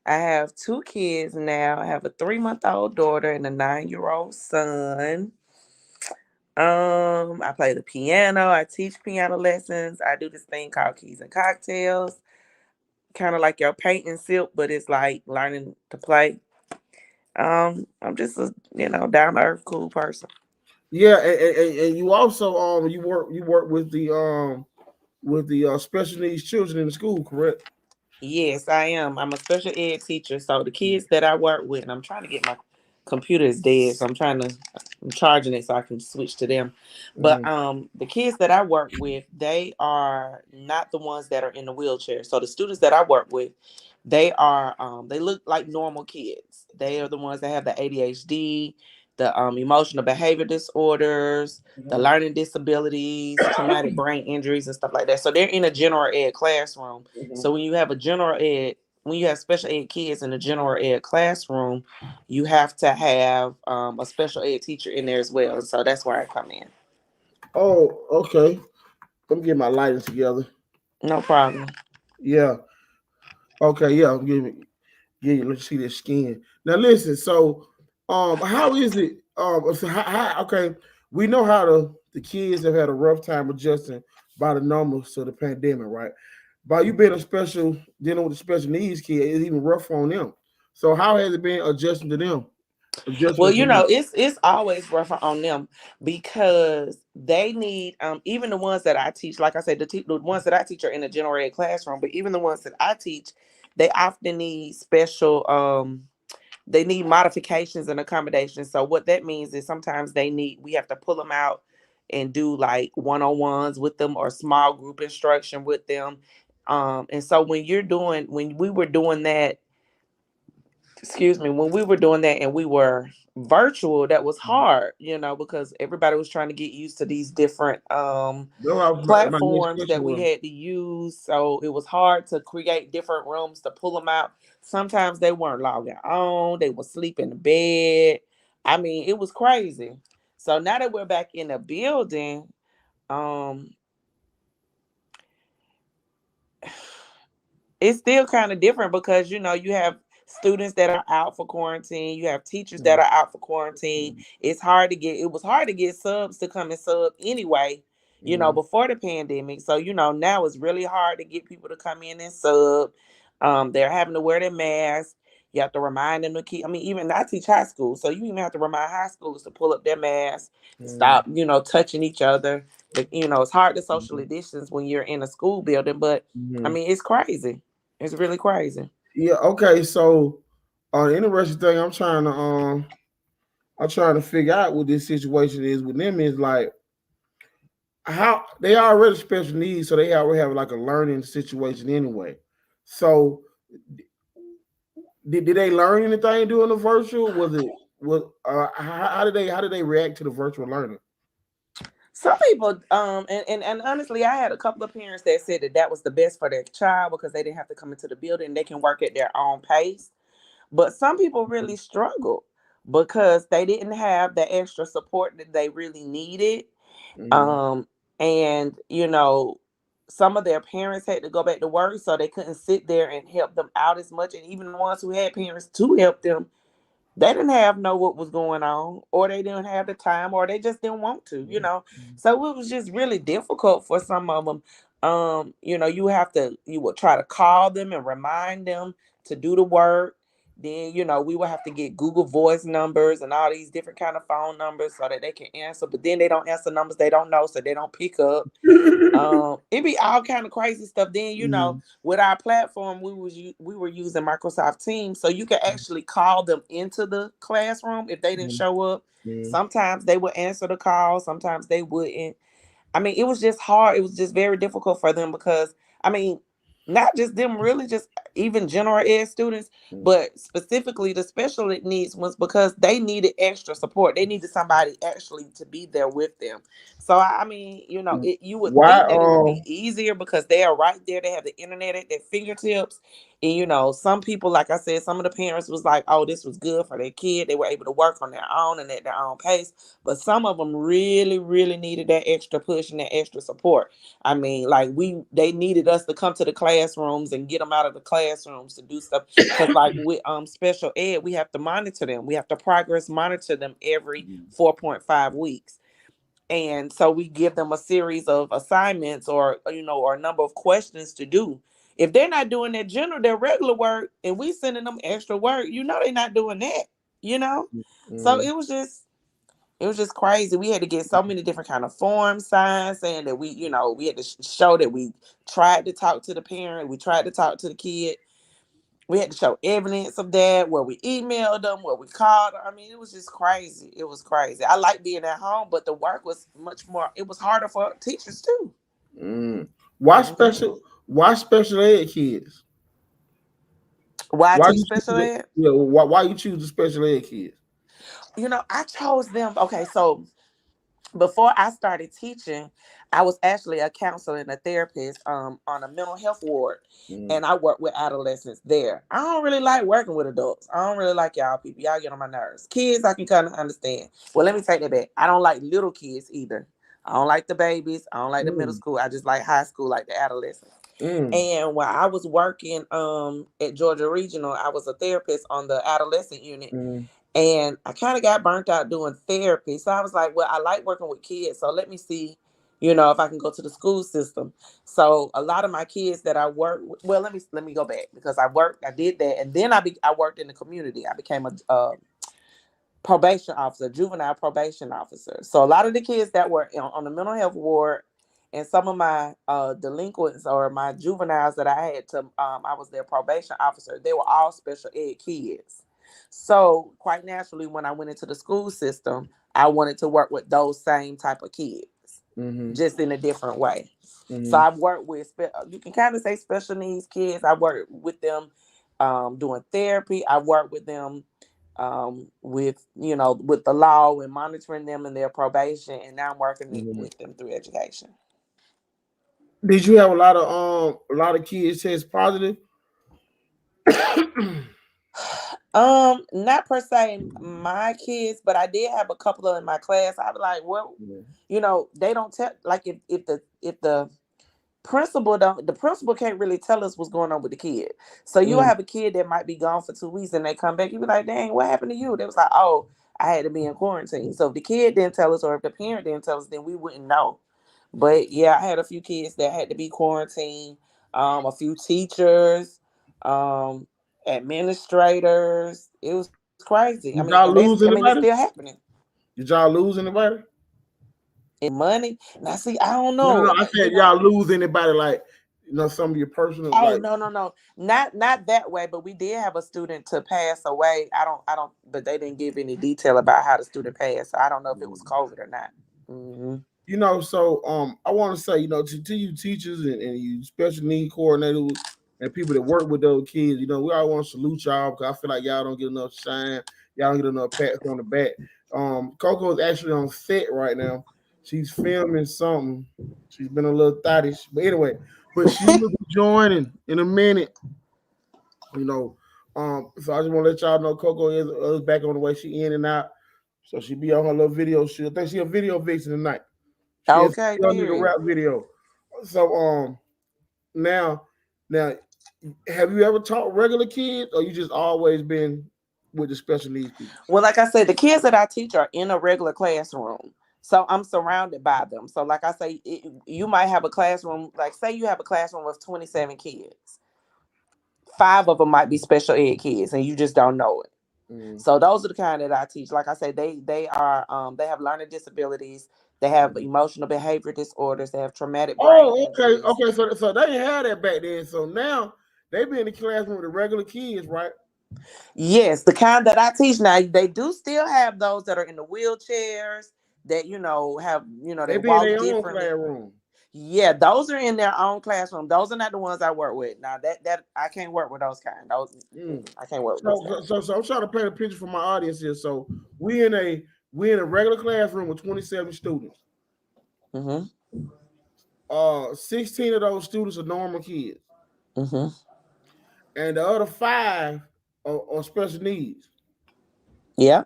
I have 2 kids now. I have a 3-month-old daughter and a 9-year-old son. I play the piano. I teach piano lessons. I do this thing called Keys and Cocktails, kind of like your paint and sip, but it's like learning to play. I'm just a down to earth, cool person. Yeah, and you also you work with the special needs children in the school, correct? Yes, I am. I'm a special ed teacher. So the kids that I work with, and I'm trying to get my computer is dead, so I'm charging it so I can switch to them. But the kids that I work with, they are not the ones that are in the wheelchair. So the students that I work with, they look like normal kids. They are the ones that have the ADHD, the emotional behavior disorders, the learning disabilities, traumatic brain injuries, and stuff like that. So they're in a general ed classroom. So when you have special ed kids in a general ed classroom, you have to have a special ed teacher in there as well. So that's where I come in. Oh, okay. Let me get my lighting together. No problem. Yeah. Okay. Yeah. I'm getting. Let's see this skin. Now listen. So, how is it? So okay. We know how the kids have had a rough time adjusting by the numbers to the pandemic, right? By you being dealing with the special needs kid, it's even rougher on them. So, how has it been adjusting to them? Well, Adjustment to them. it's always rougher on them because they need even the ones that I teach. Like I said, the ones that I teach are in a general ed classroom, but even the ones that I teach, they often need special they need modifications and accommodations. So what that means is sometimes we have to pull them out and do like one-on-ones with them or small group instruction with them. And so when we were doing that, when we were doing that and we were virtual, that was hard, because everybody was trying to get used to these different My next platforms question that we was. had to use. So it was hard to create different rooms to pull them out. Sometimes they weren't logging on, they would sleep in the bed. I mean, it was crazy. So now that we're back in the building, um it's still kind of different because you have students that are out for quarantine, you have teachers that are out for quarantine. It was hard to get subs to come and sub anyway, before the pandemic. So now it's really hard to get people to come in and sub. They're having to wear their mask. You have to remind them to keep. I mean, even I teach high school, so you even have to remind high schoolers to pull up their masks, stop touching each other. But, it's hard to socially distance when you're in a school building, but I mean, it's crazy. It's really crazy. Yeah. Okay. So, the interesting thing I'm trying to figure out what this situation is with them is like how they already special needs, so they already have like a learning situation anyway. So, did they learn anything doing the virtual? How did they react to the virtual learning? Some people, and honestly, I had a couple of parents that said that was the best for their child because they didn't have to come into the building. They can work at their own pace. But some people really struggled because they didn't have the extra support that they really needed. Um, and some of their parents had to go back to work, so they couldn't sit there and help them out as much. And even the ones who had parents to help them, they didn't know what was going on, or they didn't have the time, or they just didn't want to. So it was just really difficult for some of them. You would try to call them and remind them to do the work. Then, we would have to get Google Voice numbers and all these different kind of phone numbers so that they can answer. But then they don't answer numbers they don't know, so they don't pick up. It be all kind of crazy stuff. Then, with our platform, we were using Microsoft Teams, so you could actually call them into the classroom if they didn't show up. Sometimes they would answer the call, sometimes they wouldn't. I mean, it was just hard. It was just very difficult for them because, I mean, not just them, really, just even general ed students, but specifically the special ed needs ones, because they needed extra support. They needed somebody actually to be there with them. So, I mean, you would think that it would be easier because they are right there. They have the internet at their fingertips. And, some people, like I said, some of the parents was like, oh, this was good for their kid. They were able to work on their own and at their own pace. But some of them really, really needed that extra push and that extra support. I mean, like they needed us to come to the classrooms and get them out of the classrooms to do stuff. Because like with special ed, we have to monitor them. We have to progress monitor them every 4.5 weeks. And so we give them a series of assignments or a number of questions to do. If they're not doing their regular work, and we sending them extra work, they're not doing that. So it was just crazy. We had to get so many different kind of forms signed saying that we had to show that we tried to talk to the parent, we tried to talk to the kid. We had to show evidence of that, where we emailed them, where we called them. I mean, it was just crazy. It was crazy. I like being at home, but the work was much more. It was harder for teachers too. Why special ed kids? Why teach special ed? Yeah, why you choose the special ed kids? I chose them. Okay, so before I started teaching, I was actually a counselor and a therapist on a mental health ward, and I worked with adolescents there. I don't really like working with adults. I don't really like y'all people. Y'all get on my nerves. Kids, I can kind of understand. Well, let me take that back. I don't like little kids either. I don't like the babies. I don't like the middle school. I just like high school, like the adolescents. And while I was working at Georgia Regional, I was a therapist on the adolescent unit. And I kind of got burnt out doing therapy. So I was like, well, I like working with kids. So let me see, if I can go to the school system. So a lot of my kids that I work with, well, let me go back, because I did that. And then I worked in the community. I became a probation officer, juvenile probation officer. So a lot of the kids that were on the mental health ward, and some of my delinquents or my juveniles that I had to, I was their probation officer. They were all special ed kids. So quite naturally, when I went into the school system, I wanted to work with those same type of kids, just in a different way. So I've worked with, you can kind of say, special needs kids. I worked with them doing therapy. I worked with them with the law and monitoring them in their probation, and now I'm working with them through education. Did you have a lot of kids test positive? Not per se my kids, but I did have a couple of in my class. I was like, well, they don't tell, like if the principal can't really tell us what's going on with the kid. So you'll have a kid that might be gone for 2 weeks and they come back, you be like, dang, what happened to you? They was like, oh, I had to be in quarantine. So if the kid didn't tell us, or if the parent didn't tell us, then we wouldn't know. But yeah, I had a few kids that had to be quarantined, a few teachers, administrators. It was crazy. Did y'all lose anybody? It's still happening. Did y'all lose anybody? In money? Now, see, I don't know. No, I said y'all lose anybody, like some of your personal. Oh, no, not that way. But we did have a student to pass away. I don't. But they didn't give any detail about how the student passed. So I don't know if it was COVID or not. So I want to say, to you teachers and you special need coordinators and people that work with those kids, we all want to salute y'all, because I feel like y'all don't get enough shine. Y'all don't get enough pats on the back. Coco is actually on set right now. She's filming something. She's been a little thottish, but anyway, she will be joining in a minute. So I just want to let y'all know Coco is back on the way. She in and out, so she be on her little video shoot. I think she a video vixen tonight. Okay, the rap video. So now, have you ever taught regular kids, or you just always been with the special needs people? Well, like I said, the kids that I teach are in a regular classroom. So I'm surrounded by them. So like I say, you might have a classroom, like say you have a classroom of 27 kids. 5 of them might be special ed kids, and you just don't know it. So those are the kind that I teach. Like I said, they have learning disabilities. They have emotional behavior disorders. They have traumatic brain injuries. Okay. So they didn't have that back then. So now they be in the classroom with the regular kids, right? Yes, the kind that I teach now, they do still have those that are in the wheelchairs that have they be in walk their differently. own classroom. Yeah, those are in their own classroom. Those are not the ones I work with. Now that I can't work with those kind. I can't work with those kind. So I'm trying to paint a picture for my audience here. So we in a regular classroom with 27 students. 16 of those students are normal kids. And the other 5 are special needs. Yeah.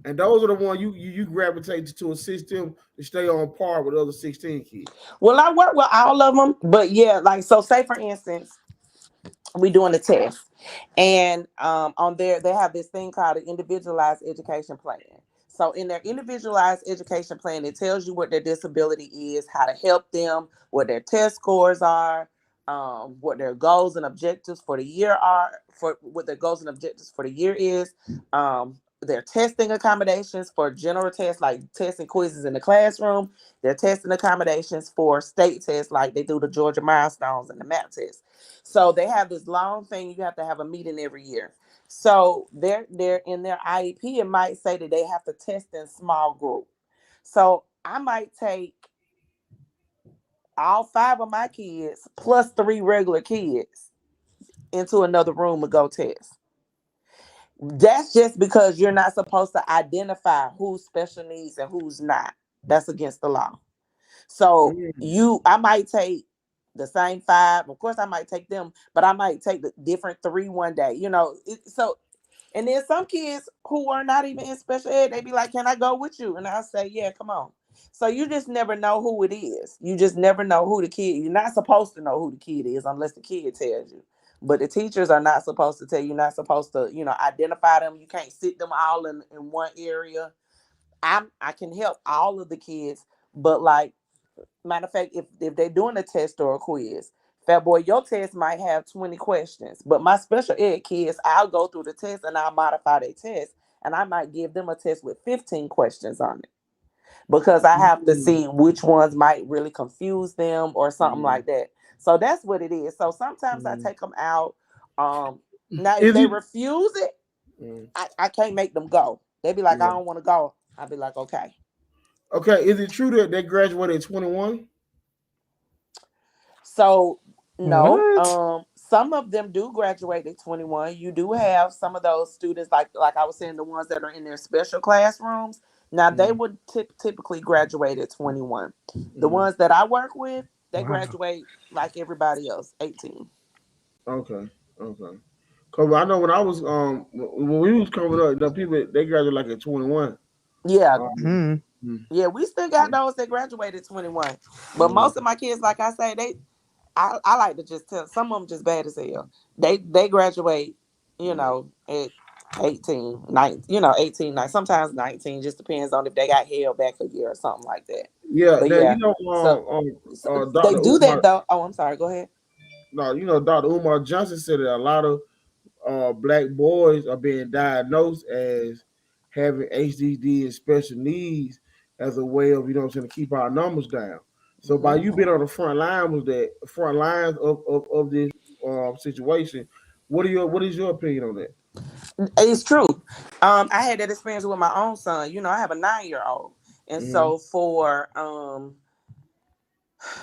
And those are the ones you gravitate to assist them to stay on par with other 16 kids. Well, I work with all of them, but yeah, like so say for instance, we doing a test. And on there they have this thing called an individualized education plan. So in their individualized education plan, it tells you what their disability is, how to help them, what their test scores are, what their goals and objectives for the year are, for what their goals and objectives for the year is, their testing accommodations for general tests like tests and quizzes in the classroom, their testing accommodations for state tests like they do the Georgia milestones and the math test. So they have this long thing. You have to have a meeting every year. So they're in their IEP. It might say that they have to test in small group. So I might take all 5 of my kids plus 3 regular kids into another room and go test. That's just because you're not supposed to identify who's special needs and who's not. That's against the law. So I might take the same 5. Of course, I might take them, but I might take the different 3 one day. And then some kids who are not even in special ed, they be like, "Can I go with you?" And I'll say, "Yeah, come on." So you just never know who it is. You just never know who the kid. You're not supposed to know who the kid is unless the kid tells you. But the teachers are not supposed to tell you. You're not supposed to, identify them. You can't sit them all in one area. I can help all of the kids, but like, matter of fact, if they're doing a test or a quiz, Fat Boy, your test might have 20 questions, but my special ed kids, I'll go through the test and I'll modify their test, and I might give them a test with 15 questions on it because I have to see which ones might really confuse them or something like that. So that's what it is. So sometimes I take them out. Now, if they refuse it, I can't make them go. They be like, "I don't want to go." I'll be like, "Okay." Okay, is it true that they graduated at 21? So no, some of them do graduate at 21. You do have some of those students, like I was saying, the ones that are in their special classrooms. Now they would typically graduate at 21. The ones that I work with, they graduate like everybody else, 18. Okay. Cause I know when I was when we was coming up, the people they graduated like at 21. Yeah. Yeah, we still got those that graduated 21. But most of my kids, like I say, I like to just tell, some of them just bad as hell. They graduate, at 18, 19, 18, 19, sometimes 19, just depends on if they got held back a year or something like that. Yeah, but yeah. So Dr. they do Umar, that though. Oh, I'm sorry. Go ahead. No, Dr. Umar Johnson said that a lot of black boys are being diagnosed as having HDD and special needs as a way of, to keep our numbers down. So by you being on the front lines of this situation, what is your opinion on that? It's true. I had that experience with my own son. I have a 9-year-old, and so for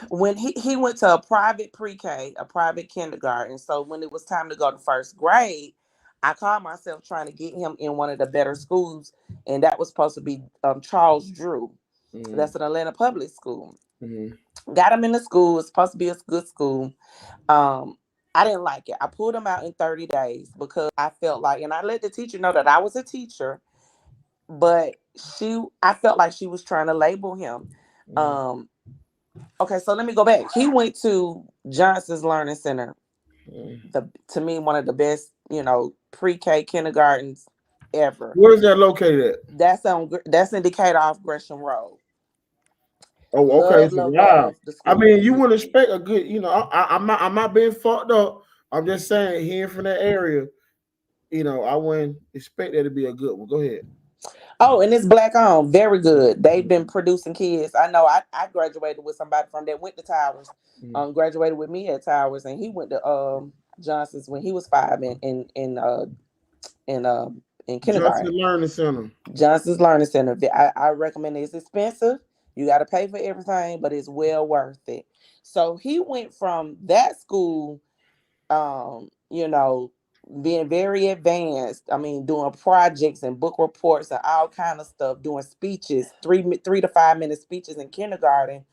when he went to a private pre-K, a private kindergarten. So when it was time to go to first grade, I called myself trying to get him in one of the better schools, and that was supposed to be Charles Drew. That's an Atlanta public school. Got him in the school. It's supposed to be a good school. I didn't like it. I pulled him out in 30 days because I felt like, and I let the teacher know that I was a teacher, but I felt like she was trying to label him. Okay, so let me go back. He went to Johnson's Learning Center. To me, one of the best, pre-K kindergartens ever. Where is that located at? That's in Decatur off Gresham Road. Oh, okay. Wow. I mean, you wouldn't expect a good, I'm not being fucked up, I'm just saying, hearing from that area, I wouldn't expect that to be a good one. Go ahead. Oh, and it's black owned. Very good. They've been producing kids. I know I graduated with somebody from that went to Towers. Mm-hmm. Graduated with me at Towers, and he went to Johnson's when he was 5 in in Johnson kindergarten. Learning Center. Johnson's Learning Center. I recommend it. It's expensive. You got to pay for everything, but it's well worth it. So he went from that school, you know, being very advanced. I mean, doing projects and book reports and all kind of stuff, doing speeches, 3 to 5 minute speeches in kindergarten,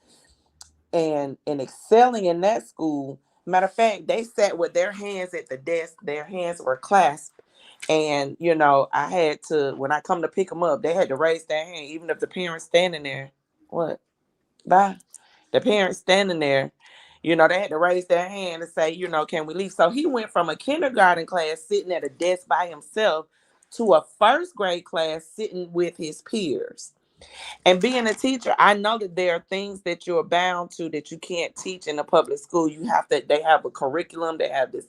and excelling in that school. Matter of fact, they sat with their hands at the desk. Their hands were clasped. And I had to, when I come to pick them up, they had to raise their hand, even if the parents standing there. What? Bye. The parents standing there, they had to raise their hand and say, can we leave? So he went from a kindergarten class sitting at a desk by himself to a first grade class sitting with his peers. And being a teacher, I know that there are things that you're bound to that you can't teach in a public school. They have a curriculum, they have this,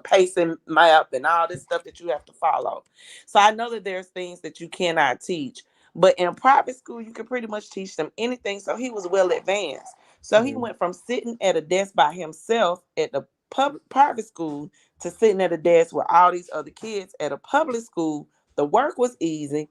pacing map and all this stuff that you have to follow. So I know that there's things that you cannot teach. But in private school, you can pretty much teach them anything. So he was well advanced. So he went from sitting at a desk by himself at the private school to sitting at a desk with all these other kids at a public school. The work was easy.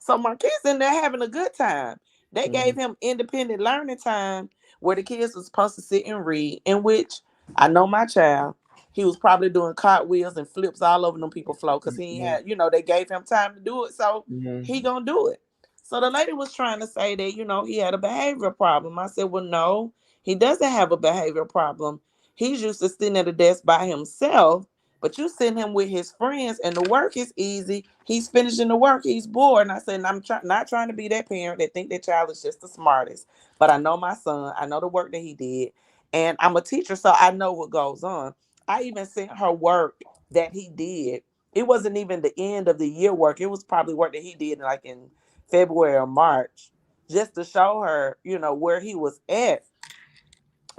So my kids in there having a good time. They gave him independent learning time where the kids was supposed to sit and read, in which I know my child, he was probably doing cartwheels and flips all over them people floor because he had, they gave him time to do it. So he gonna do it. So the lady was trying to say that, he had a behavioral problem. I said, well, no, he doesn't have a behavioral problem. He's used to sitting at a desk by himself. But you send him with his friends and the work is easy. He's finishing the work. He's bored. And I said, I'm not trying to be that parent that think that child is just the smartest. But I know my son. I know the work that he did. And I'm a teacher, so I know what goes on. I even sent her work that he did. It wasn't even the end of the year work. It was probably work that he did like in February or March, just to show her, where he was at.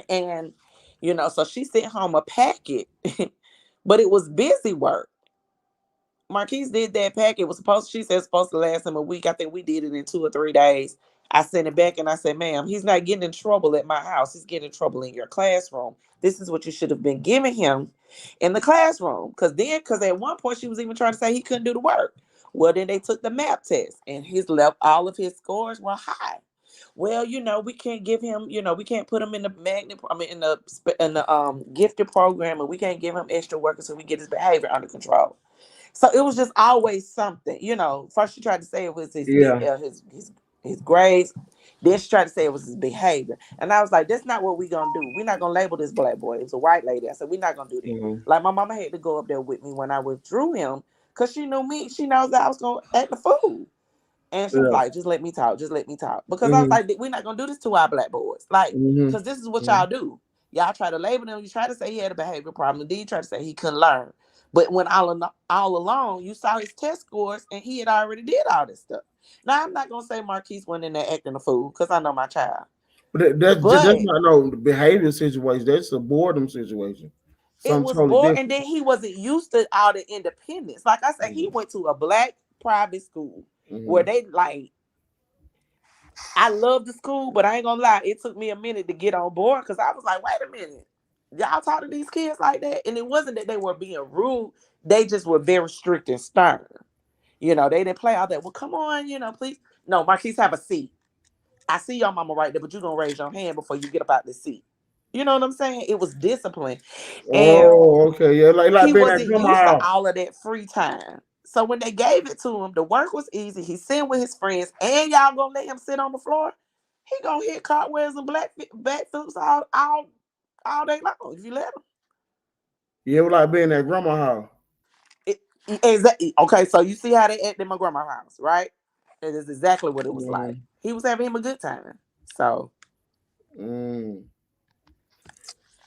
And, so she sent home a packet. But it was busy work. Marquise did that pack. It was she said it's supposed to last him a week. I think we did it in 2 or 3 days. I sent it back and I said, ma'am, he's not getting in trouble at my house. He's getting in trouble in your classroom. This is what you should have been giving him in the classroom. Because at one point she was even trying to say he couldn't do the work. Well, then they took the MAP test and all of his scores were high. Well, we can't give him, we can't put him in the gifted program, and we can't give him extra work until we get his behavior under control. So it was just always something, First she tried to say it was his grades. Then she tried to say it was his behavior. And I was like, that's not what we're going to do. We're not going to label this black boy. It was a white lady. I said, we're not going to do that. Like my mama had to go up there with me when I withdrew him because she knew me. She knows that I was going to act the fool. And she was like, just let me talk. Just let me talk. Because I was like, we're not going to do this to our black boys. Like, because this is what y'all do. Y'all try to label them. You try to say he had a behavior problem. And then you try to say he couldn't learn. But when all along, you saw his test scores and he had already did all this stuff. Now, I'm not going to say Marquise went in there acting a fool because I know my child. But that's not no behavior situation. That's a boredom situation. It was bored. And then he wasn't used to all the independence. Like I said, he went to a black private school where they I love the school, but I ain't gonna lie, it took me a minute to get on board because I was like, wait a minute. Y'all talk to these kids like that? And it wasn't that they were being rude. They just were very strict and stern. They didn't play all that. Well, come on, please. No, Marquise, have a seat. I see your mama right there, but you're going to raise your hand before you get up out the seat. You know what I'm saying? It was discipline. And okay. Yeah, like he being wasn't used to all of that free time. So when they gave it to him, the work was easy. He's sitting with his friends, and y'all going to let him sit on the floor? He going to hit cartwheels and backflips all day long if you let him. Yeah, it was like being at grandma's house. Exactly. Okay, so you see how they act in my grandma's house, right? It is exactly what it was like. He was having him a good time. So.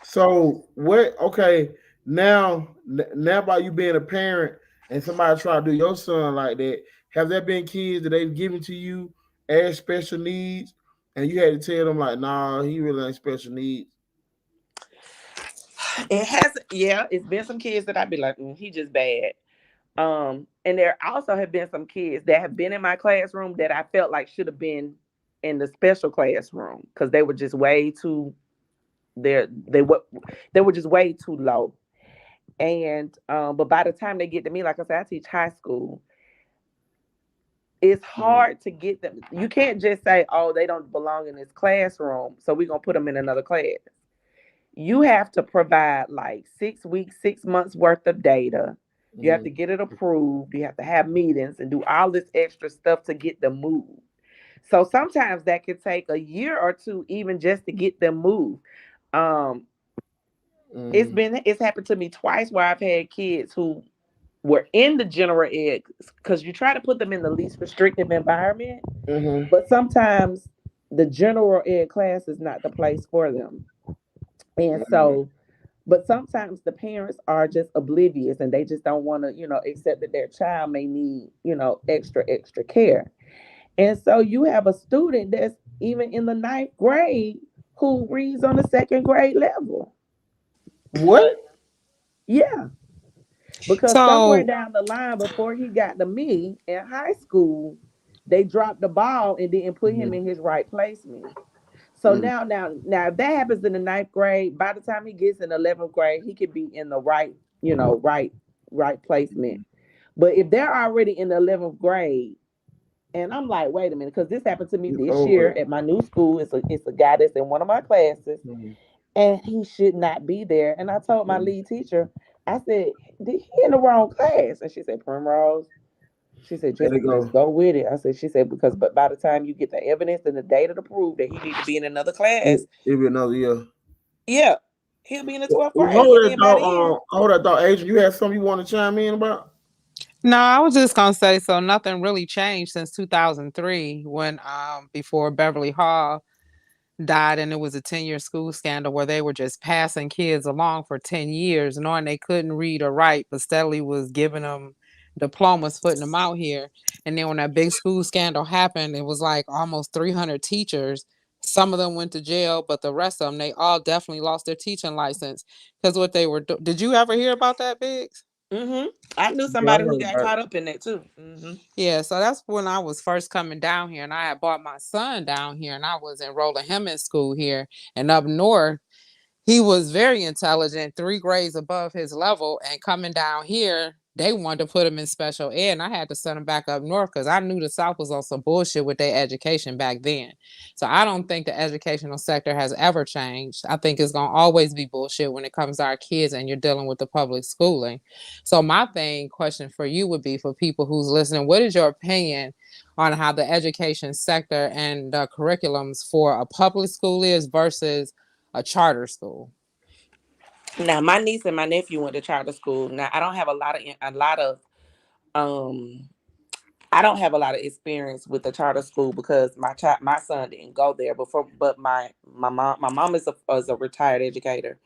So what? Okay, now by you being a parent and somebody trying to do your son like that, have there been kids that they've given to you as special needs, and you had to tell them like, nah, he really ain't special needs? It hasn't. Yeah, it's been some kids that I'd be like, he just bad. And there also have been some kids that have been in my classroom that I felt like should have been in the special classroom because they were just way too. They were just way too low. And but by the time they get to me, like I said, I teach high school. It's hard to get them. You can't just say, "Oh, they don't belong in this classroom, so we're gonna put them in another class." You have to provide like 6 weeks, 6 months worth of data. You have to get it approved. You have to have meetings and do all this extra stuff to get them moved. So sometimes that could take a year or two, even just to get them moved. Um, it's happened to me twice where I've had kids who were in the general ed because you try to put them in the least restrictive environment, but sometimes the general ed class is not the place for them. And so, but sometimes the parents are just oblivious and they just don't want to, accept that their child may need, extra care. And so you have a student that's even in the ninth grade who reads on the second grade level. What? Yeah. Because somewhere So, down the line, before he got to me in high school, they dropped the ball and didn't put him in his right placement. So now, if that happens in the ninth grade, by the time he gets in 11th grade, he could be in the right, right placement. But if they're already in the 11th grade, and I'm like, wait a minute, because this happened to me this year at my new school. It's a guy that's in one of my classes, and he should not be there. And I told my lead teacher, I said, did he in the wrong class? And she said, Primrose. She said, just go with it. I said, she said, but by the time you get the evidence and the data to prove that he need to be in another class, It'll be another year. yeah, he'll be in the 12th grade. Hold that thought, Adrian. You had something you want to chime in about? no, I was just gonna say, so nothing really changed since 2003 when before Beverly Hall died, and it was a 10-year school scandal where they were just passing kids along for 10 years knowing they couldn't read or write, but steadily was giving them diplomas, putting them out here. And then when that big school scandal happened, it was like almost 300 teachers. Some of them went to jail, but the rest of them, they all definitely lost their teaching license because what they were did you ever hear about that, Biggs? I knew somebody who got caught up in that too. Yeah, so that's when I was first coming down here, and I had brought my son down here, and I was enrolling him in school here. And up north, he was very intelligent, 3 grades above his level, and coming down here, they wanted to put him in special ed, and I had to send him back up north because I knew the South was on some bullshit with their education back then. So I don't think the educational sector has ever changed. I think it's going to always be bullshit when it comes to our kids and you're dealing with the public schooling. So my question for you would be, for people who's listening, what is your opinion on how the education sector and the curriculums for a public school is versus a charter school? Now, my niece and my nephew went to charter school. Now, I don't have I don't have a lot of experience with the charter school because my son didn't go there before. But my mom is a retired educator,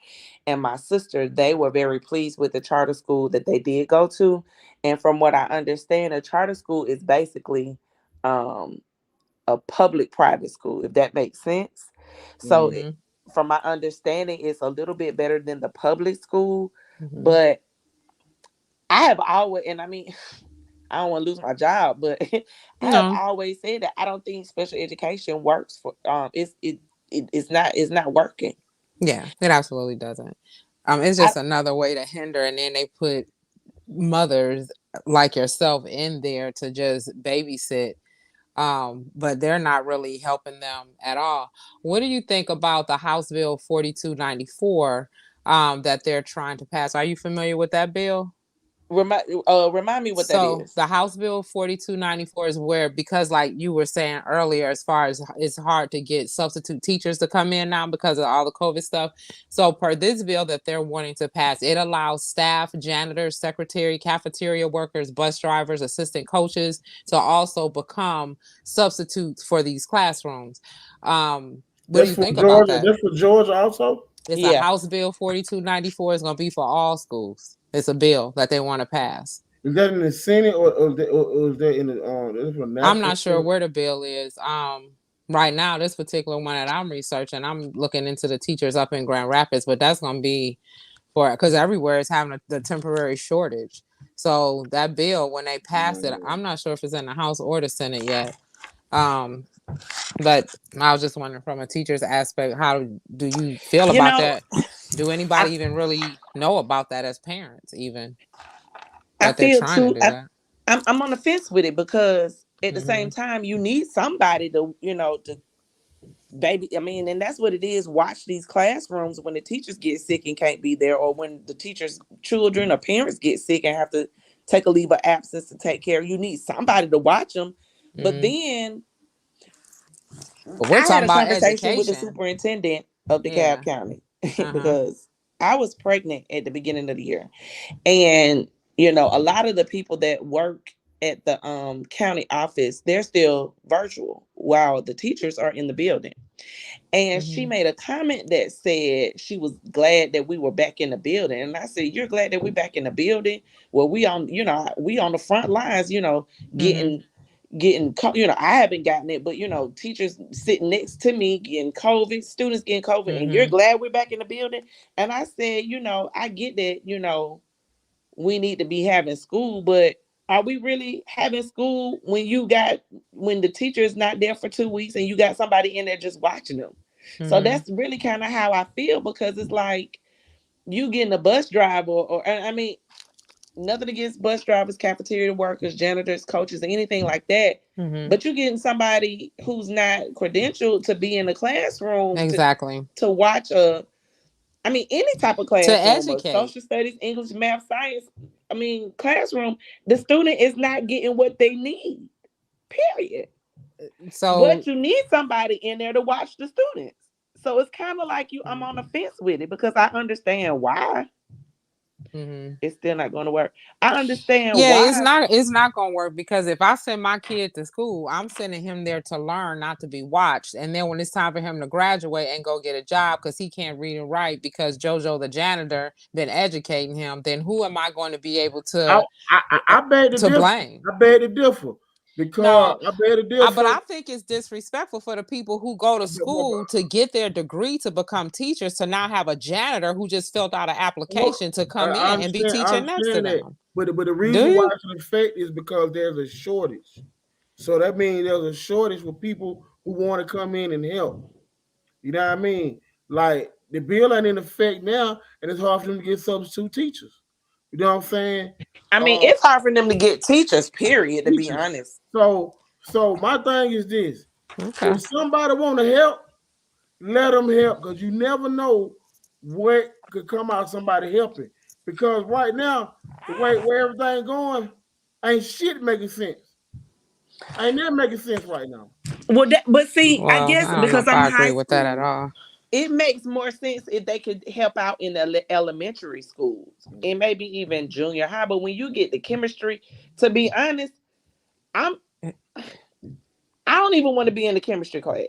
and my sister, they were very pleased with the charter school that they did go to. And from what I understand, a charter school is basically a public private school, if that makes sense. So from my understanding, it's a little bit better than the public school. But I have always, and I mean, I don't want to lose my job, but I have always said that I don't think special education works for it's not working. Yeah, it absolutely doesn't. It's just another way to hinder, and then they put mothers like yourself in there to just babysit, but they're not really helping them at all. What do you think about the House Bill 4294 that they're trying to pass? Are you familiar with that bill? Remind me what that is. The House Bill 4294 is where, because like you were saying earlier, as far as it's hard to get substitute teachers to come in now because of all the COVID stuff. So per this bill that they're wanting to pass, it allows staff, janitors, secretary, cafeteria workers, bus drivers, assistant coaches to also become substitutes for these classrooms. What do you think about that? That's for Georgia also? It's a House Bill 4294. It's going to be for all schools. It's a bill that they want to pass. Is that in the Senate or is that in the I'm not sure where the bill is. Right now, this particular one that I'm researching, I'm looking into the teachers up in Grand Rapids, but that's going to be because everywhere is having the temporary shortage. So that bill, when they passed it, I'm not sure if it's in the House or the Senate yet. But I was just wondering, from a teacher's aspect, how do you feel about that? Do anybody even really know about that as parents, even that they're trying to do that? I'm on the fence with it, because at the same time, you need somebody to, to baby. I mean, and that's what it is. Watch these classrooms when the teachers get sick and can't be there, or when the teachers' children or parents get sick and have to take a leave of absence to take care. You need somebody to watch them. But then we're I talking had a about conversation with the education. superintendent of DeKalb County because I was pregnant at the beginning of the year. And, a lot of the people that work at the county office, they're still virtual while the teachers are in the building. And she made a comment that said she was glad that we were back in the building. And I said, "You're glad that we're back in the building? Well, we on the front lines, getting, I haven't gotten it, but, teachers sitting next to me getting COVID, students getting COVID, and you're glad we're back in the building?" And I said, I get that, we need to be having school, but are we really having school when the teacher is not there for 2 weeks and you got somebody in there just watching them? So that's really kind of how I feel, because it's like you getting a bus driver, or I mean, nothing against bus drivers, cafeteria workers, janitors, coaches, anything like that. But you're getting somebody who's not credentialed to be in the classroom to watch any type of classroom, or social studies, English, math, science. Classroom, the student is not getting what they need, period. But you need somebody in there to watch the students. So it's kind of like I'm on the fence with it, because I understand why. It's still not going to work. I understand why. It's not going to work, because if I send my kid to school, I'm sending him there to learn, not to be watched. And then when it's time for him to graduate and go get a job because he can't read and write because JoJo the janitor been educating him, then who am I going to be able to I beg to blame? I beg to differ. Because but I think it's disrespectful for the people who go to school to get their degree to become teachers to not have a janitor who just filled out an application to come in and be teaching next to them. But the reason why it's an effect is because there's a shortage. So that means there's a shortage for people who want to come in and help. You know what I mean? Like, the bill ain't in effect now, and it's hard for them to get substitute teachers. You know what I'm saying? It's hard for them to get teachers, period, to be honest. So my thing is this. If somebody want to help, let them help, because you never know what could come out of somebody helping. Because right now, the way where everything going, ain't shit making sense. Ain't that making sense right now? I guess because I'm agree with that at all. It makes more sense if they could help out in the elementary schools and maybe even junior high. But when you get the chemistry, to be honest, I don't even want to be in the chemistry class.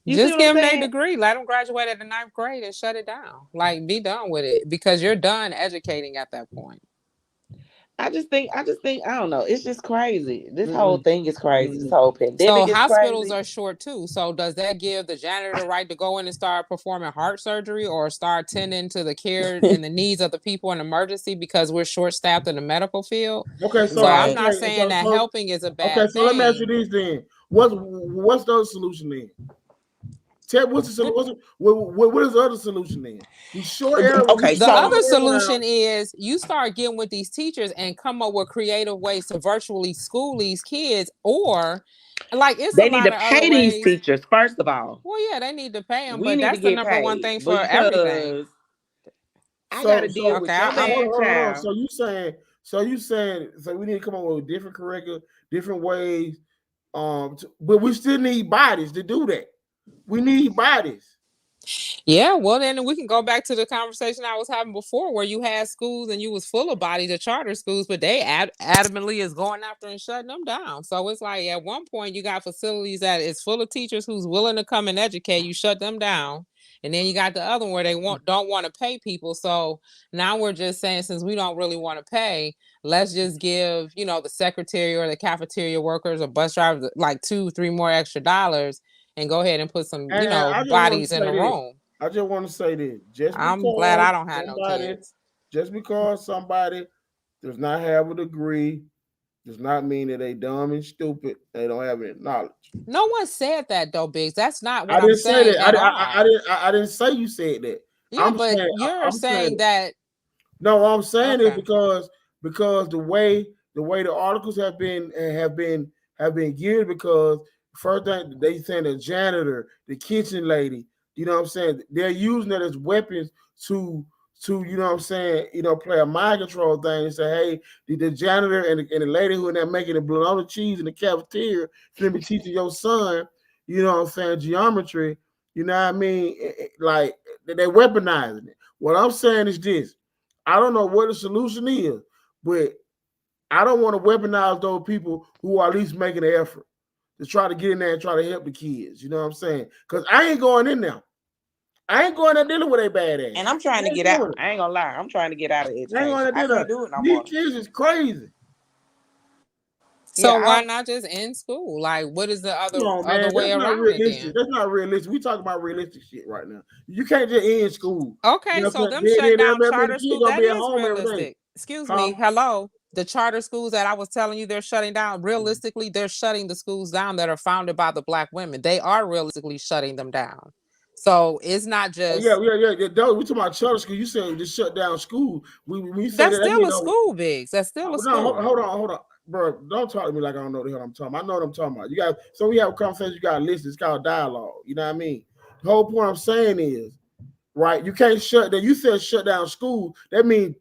Just give them their degree. Let them graduate at the 9th grade and shut it down. Like, be done with it, because you're done educating at that point. I just think, I don't know. It's just crazy. This whole thing is crazy. This whole pandemic is hospitals crazy. are short too. So does that give the janitor the right to go in and start performing heart surgery or start tending to the care and the needs of the people in emergency because we're short-staffed in the medical field? Okay, so I'm not saying that helping is a bad thing. Okay, so let me ask you this then. What's the other solution then? What's the solution? What is the other solution then? The other solution is you start getting with these teachers and come up with creative ways to virtually school these kids, or like they need to pay these teachers first of all. Well, yeah, they need to pay them, but that's the number one thing for everything. I gotta deal with your child. So you saying we need to come up with different curriculum, different ways. But we still need bodies to do that. We need bodies. Yeah, well, then we can go back to the conversation I was having before, where you had schools and you was full of bodies, the charter schools, but they adamantly is going after and shutting them down. So it's like at one point you got facilities that is full of teachers who's willing to come and educate. You shut them down, and then you got the other one where they don't want to pay people. So now we're just saying, since we don't really want to pay, let's just give the secretary or the cafeteria workers or bus drivers like $2-3 more extra dollars. And go ahead and put some, bodies in the room. I just want to say this. I'm glad I don't have no somebody, kids. just because somebody does not have a degree, does not mean that they dumb and stupid. They don't have any knowledge. No one said that though, Biggs. That's not what I I'm didn't say saying that. at all. I didn't say you said that. Yeah, but you're I'm saying saying that. no. What I'm saying is Okay. because the way the articles have been geared, because first thing they saying the janitor, the kitchen lady, you know what I'm saying, they're using it as weapons to you know what I'm saying, play a mind control thing and say, hey, the janitor and the lady who are not making the bologna cheese in the cafeteria should be teaching your son, you know what I'm saying, geometry. You know what I mean? Like they're weaponizing it. What I'm saying is this: I don't know what the solution is, but I don't want to weaponize those people who are at least making an effort to try to get in there and try to help the kids. You know what I'm saying? Because I ain't going in there. I ain't going there dealing with a bad ass. And I'm trying to get out. I ain't gonna lie. I'm trying to get out of education. I can't do it no more. These kids is crazy. So why not just end school? Like, what is the other way around it then? That's not realistic. We talking about realistic shit right now. You can't just end school. Okay, you know, so them shut down charter schools, that is realistic. Excuse me, Huh? hello. The charter schools that I was telling you they're shutting down, realistically, they're shutting the schools down that are founded by the Black women. They are realistically shutting them down. So it's not just yeah. We talking about charter school. You said just shut down school. We say that's still a school, Biggs. That's still a school. Hold on, bro. Don't talk to me like I don't know the hell I'm talking about. I know what I'm talking about. You got so we have a conversation. You got to listen. It's called dialogue. You know what I mean? The whole point I'm saying is, right? You can't shut that. You said shut down school. That means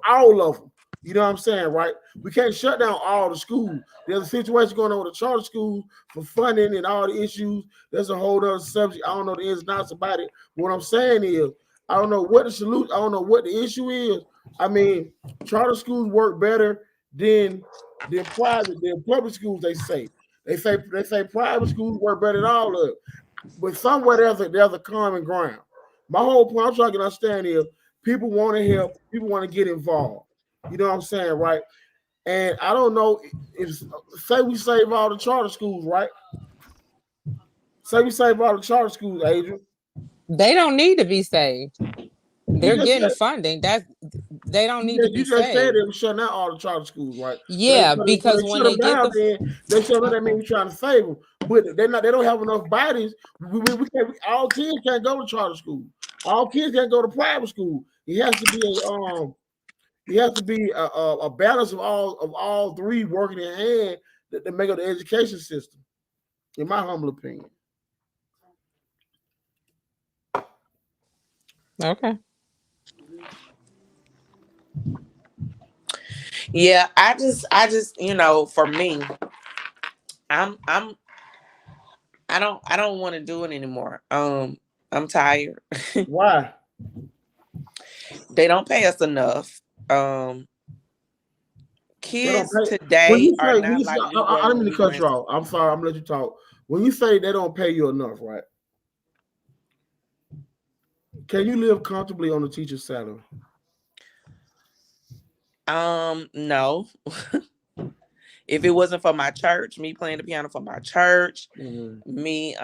all of them. You know what I'm saying, right? We can't shut down all the schools. There's a situation going on with the charter schools for funding and all the issues. There's a whole other subject. I don't know the ins and outs about it. What I'm saying is, I don't know what the solution. I don't know what the issue is. I mean, charter schools work better than public schools. They say private schools work better than all of it. But somewhere there's a common ground. My whole point I'm trying to understand is people want to help, people want to get involved. You know what I'm saying, right? And I don't know if say we save all the charter schools, right? Say we save all the charter schools, Adrian. They don't need to be saved. They're getting funding. That they don't need to be saved. You just said they were shutting out all the charter schools, right? Yeah, because when they get they shut them. That means we're trying to save them, but they don't have enough bodies. All kids can't go to charter school. All kids can't go to private school. It has to be a balance of all three working in hand that make up the education system. In my humble opinion. Okay. Yeah, I just, for me, I don't want to do it anymore. I'm tired. Why? They don't pay us enough. Kids today are not like we were. I don't mean to cut you off. I'm sorry. I'm gonna let you talk. When you say they don't pay you enough, right? Can you live comfortably on a teacher's salary? No. If it wasn't for my church, me playing the piano for my church, me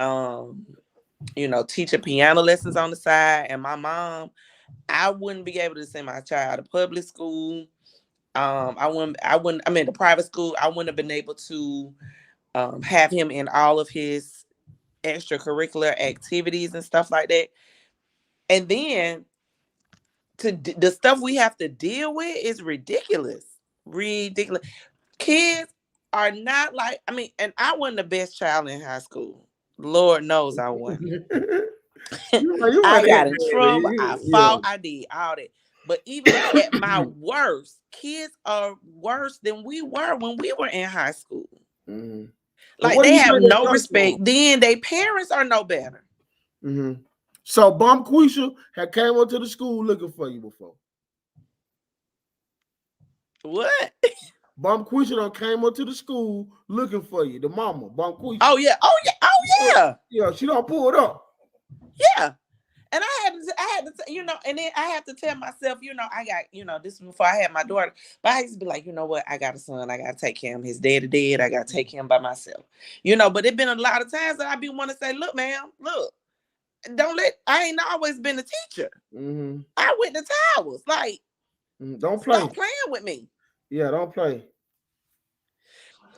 teaching piano lessons on the side, and my mom, I wouldn't be able to send my child to public school. I mean the private school, I wouldn't have been able to have him in all of his extracurricular activities and stuff like that. And then the stuff we have to deal with is ridiculous. Kids are not like, and I wasn't the best child in high school. Lord knows I wasn't. I got in trouble. I fought. I did all that. But even at my worst, kids are worse than we were when we were in high school. Mm-hmm. Like they have no respect. Then their parents are no better. Mm-hmm. So Bum Quisha had came up to the school looking for you before. What? Bum Quisha done came up to the school looking for you. The mama, Bum Quisha. Oh yeah. Yeah, she done pulled up. Yeah. And I had to, and then I have to tell myself, I got, this is before I had my daughter, but I used to be like, you know what? I got a son. I got to take care of him. His daddy dead. I got to take him by myself, but it been a lot of times that I be want to say, look, ma'am, look, I ain't always been a teacher. Mm-hmm. I went to Towers. Like, don't play. Stop playing with me. Yeah, don't play.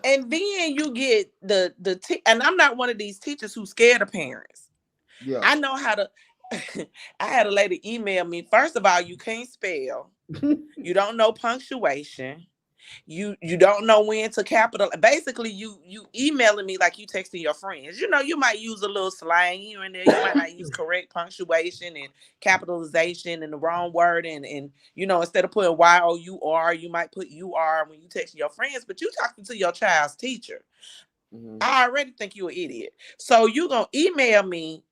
And then you get and I'm not one of these teachers who's scared of parents. Yeah. I know how to. I had a lady email me. First of all, you can't spell. You don't know punctuation. You don't know when to capital. Basically, you emailing me like you texting your friends. You know, you might use a little slang here and there. You might not use correct punctuation and capitalization and the wrong word. And you know, instead of putting Y-O-U-R, you might put U-R when you texting your friends. But you talking to your child's teacher. Mm-hmm. I already think you an idiot. So you gonna email me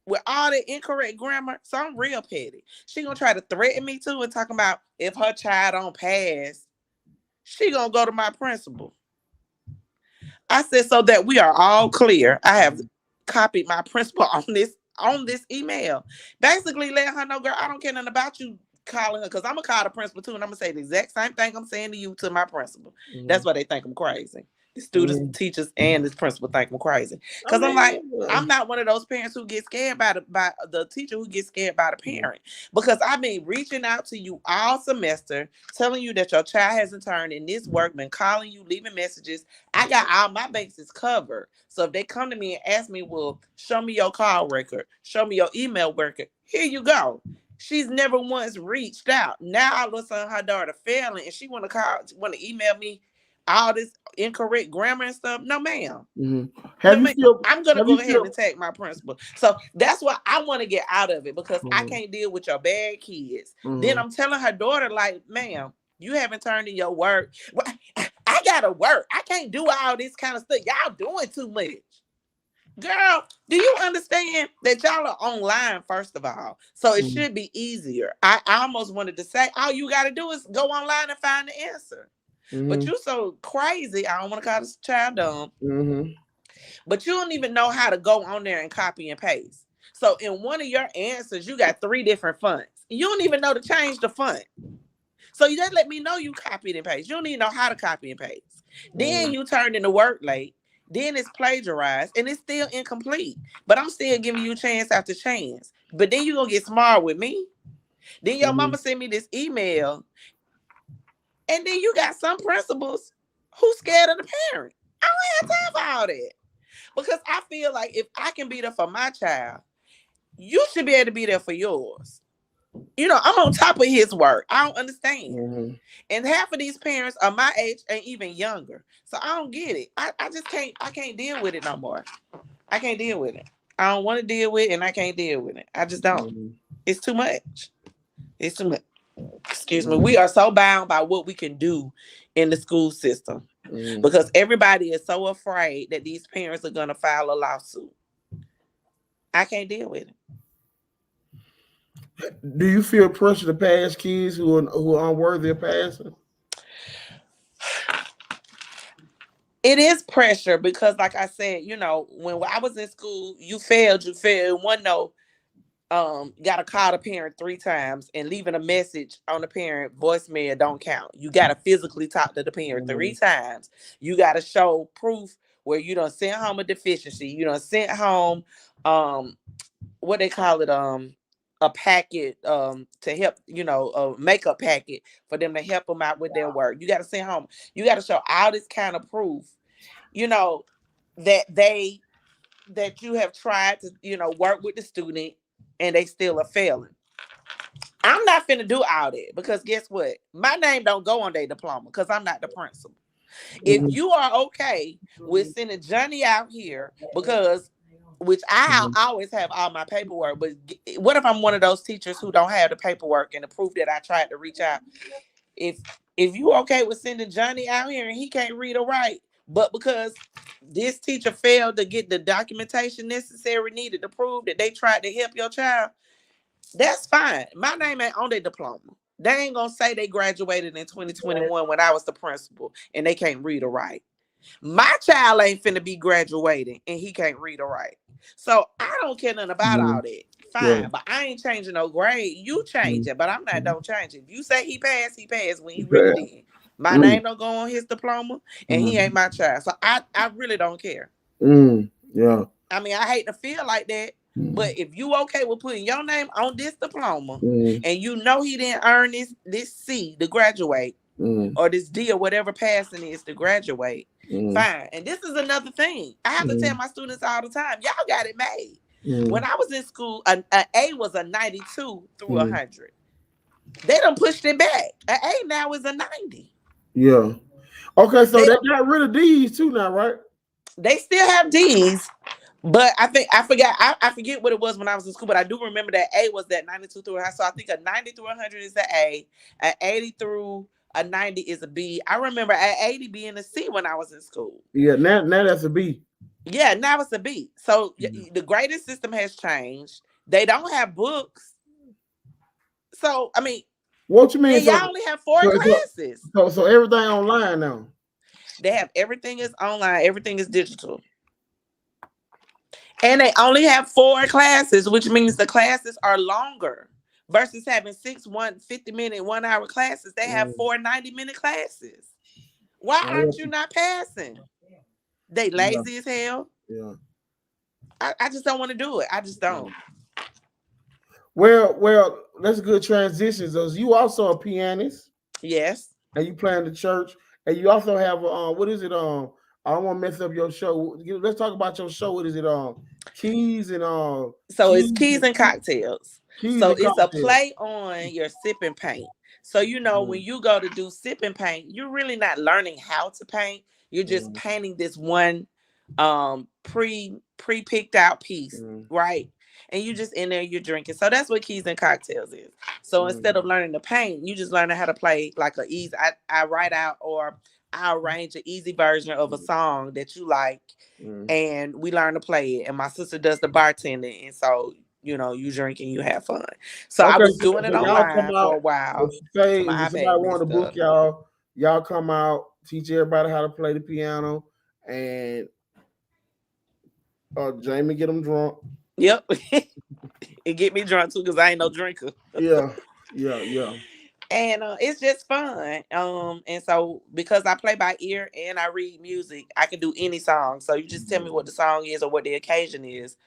with all the incorrect grammar. So I'm real petty. She gonna try to threaten me too and talking about if her child don't pass, she gonna go to my principal. I said, so that we are all clear, I have copied my principal on this email. Basically letting her know, girl, I don't care nothing about you calling her, because I'm gonna call the principal too, and I'm gonna say the exact same thing I'm saying to you to my principal. Mm-hmm. That's why they think I'm crazy. The students, teachers, and this principal think I'm crazy. Because I'm like, I'm not one of those parents who get scared by the teacher who gets scared by the parent. Because I've been reaching out to you all semester, telling you that your child hasn't turned in this work, been calling you, leaving messages. I got all my bases covered. So if they come to me and ask me, well, show me your call record, show me your email record, here you go. She's never once reached out. Now all of a sudden her daughter failing and she want to email me all this incorrect grammar and stuff. No, ma'am. Mm-hmm. I'm gonna go ahead and tag my principal. So that's why I want to get out of it, because I can't deal with your bad kids. Then I'm telling her daughter, like, ma'am, you haven't turned in your work. Well, I gotta work. I can't do all this kind of stuff. Y'all doing too much. Girl, do you understand that y'all are online, first of all? So it should be easier. I almost wanted to say, all you got to do is go online and find the answer. Mm-hmm. But you so crazy. I don't want to call this child dumb. Mm-hmm. But you don't even know how to go on there and copy and paste. So in one of your answers, you got 3 different fonts. You don't even know to change the font. So you just let me know you copied and paste. You don't even know how to copy and paste. Then you turned in the work late. Then it's plagiarized and it's still incomplete. But I'm still giving you chance after chance. But then you're going to get smart with me. Then your mama sent me this email. And then you got some principals who scared of the parent. I don't have time for all that. Because I feel like if I can be there for my child, you should be able to be there for yours. You know, I'm on top of his work. I don't understand. Mm-hmm. And half of these parents are my age and even younger. So I don't get it. I just can't deal with it no more. I can't deal with it. I don't want to deal with it and I can't deal with it. I just don't. Mm-hmm. It's too much. It's too much. Excuse me. We are so bound by what we can do in the school system because everybody is so afraid that these parents are going to file a lawsuit. I can't deal with it. Do you feel pressure to pass kids who are unworthy of passing? It is pressure because, like I said, you know, when I was in school, you failed. One no. Got to call the parent 3 times and leaving a message on the parent voicemail don't count. You got to physically talk to the parent 3 times. You got to show proof where you done sent home a deficiency. You done sent home, what they call it, a packet to help, you know, a makeup packet for them to help them out with their work. You got to send home. You got to show all this kind of proof, you know, that you have tried to, you know, work with the student and they still are failing. I'm not finna do all that because guess what? My name don't go on their diploma because I'm not the principal. If you are okay with sending Johnny out here because, which I always have all my paperwork, but what if I'm one of those teachers who don't have the paperwork and the proof that I tried to reach out? If you okay with sending Johnny out here and he can't read or write, but because this teacher failed to get the documentation necessary needed to prove that they tried to help your child, that's fine. My name ain't on their diploma. They ain't gonna say they graduated in 2021 when I was the principal and they can't read or write. My child ain't finna be graduating and he can't read or write. So I don't care nothing about all that. Fine, but I ain't changing no grade. You change it, but I'm not don't change it. If you say he passed when he really did. My name don't go on his diploma and he ain't my child. So I really don't care. Yeah. I mean, I hate to feel like that, But if you okay with putting your name on this diploma and you know he didn't earn this C to graduate or this D or whatever passing is to graduate, fine. And this is another thing. I have to tell my students all the time, y'all got it made. When I was in school, an A was a 92 through 100. They done pushed it back. An A now is a 90. Yeah. Okay, so they got rid of D's too now, right? They still have D's, but I forget what it was when I was in school, but I do remember that A was that 92 through 100. So I think a 90 through 100 is an A, an 80 through a 90 is a B. I remember an 80 being a C when I was in school. Yeah, now that's a B. Yeah, now it's a B. So the grading system has changed. They don't have books. So, I mean, what you mean? Y'all only have 4 classes. So everything online now. They have everything is online. Everything is digital. And they only have 4 classes, which means the classes are longer. Versus having 6 50-minute, 1-hour classes. They have 4 90-minute classes. Why aren't you not passing? They lazy as hell. Yeah. I just don't want to do it. I just don't. Well, that's a good transition. So you also a pianist. Yes. And you play in the church. And you also have what is it? I don't want to mess up your show. Let's talk about your show. What is it? Keys and So it's Keys and Cocktails. So it's cocktails. a play on your sip and paint. So when you go to do sip and paint, you're really not learning how to paint. You're just painting this one pre-picked out piece, right? And you just in there, you're drinking. So that's what Keys and Cocktails is. So instead of learning to paint, you just learn how to play like a easy. I write out or I arrange an easy version of a song that you like, and we learn to play it. And my sister does the bartending, and so you drink and you have fun. So I was doing it online for a while. Say if somebody want to book y'all come out, teach everybody how to play the piano, and Jamie get them drunk. Yep. It get me drunk too because I ain't no drinker. Yeah. And it's just fun. And so because I play by ear and I read music, I can do any song. So you just tell me what the song is or what the occasion is.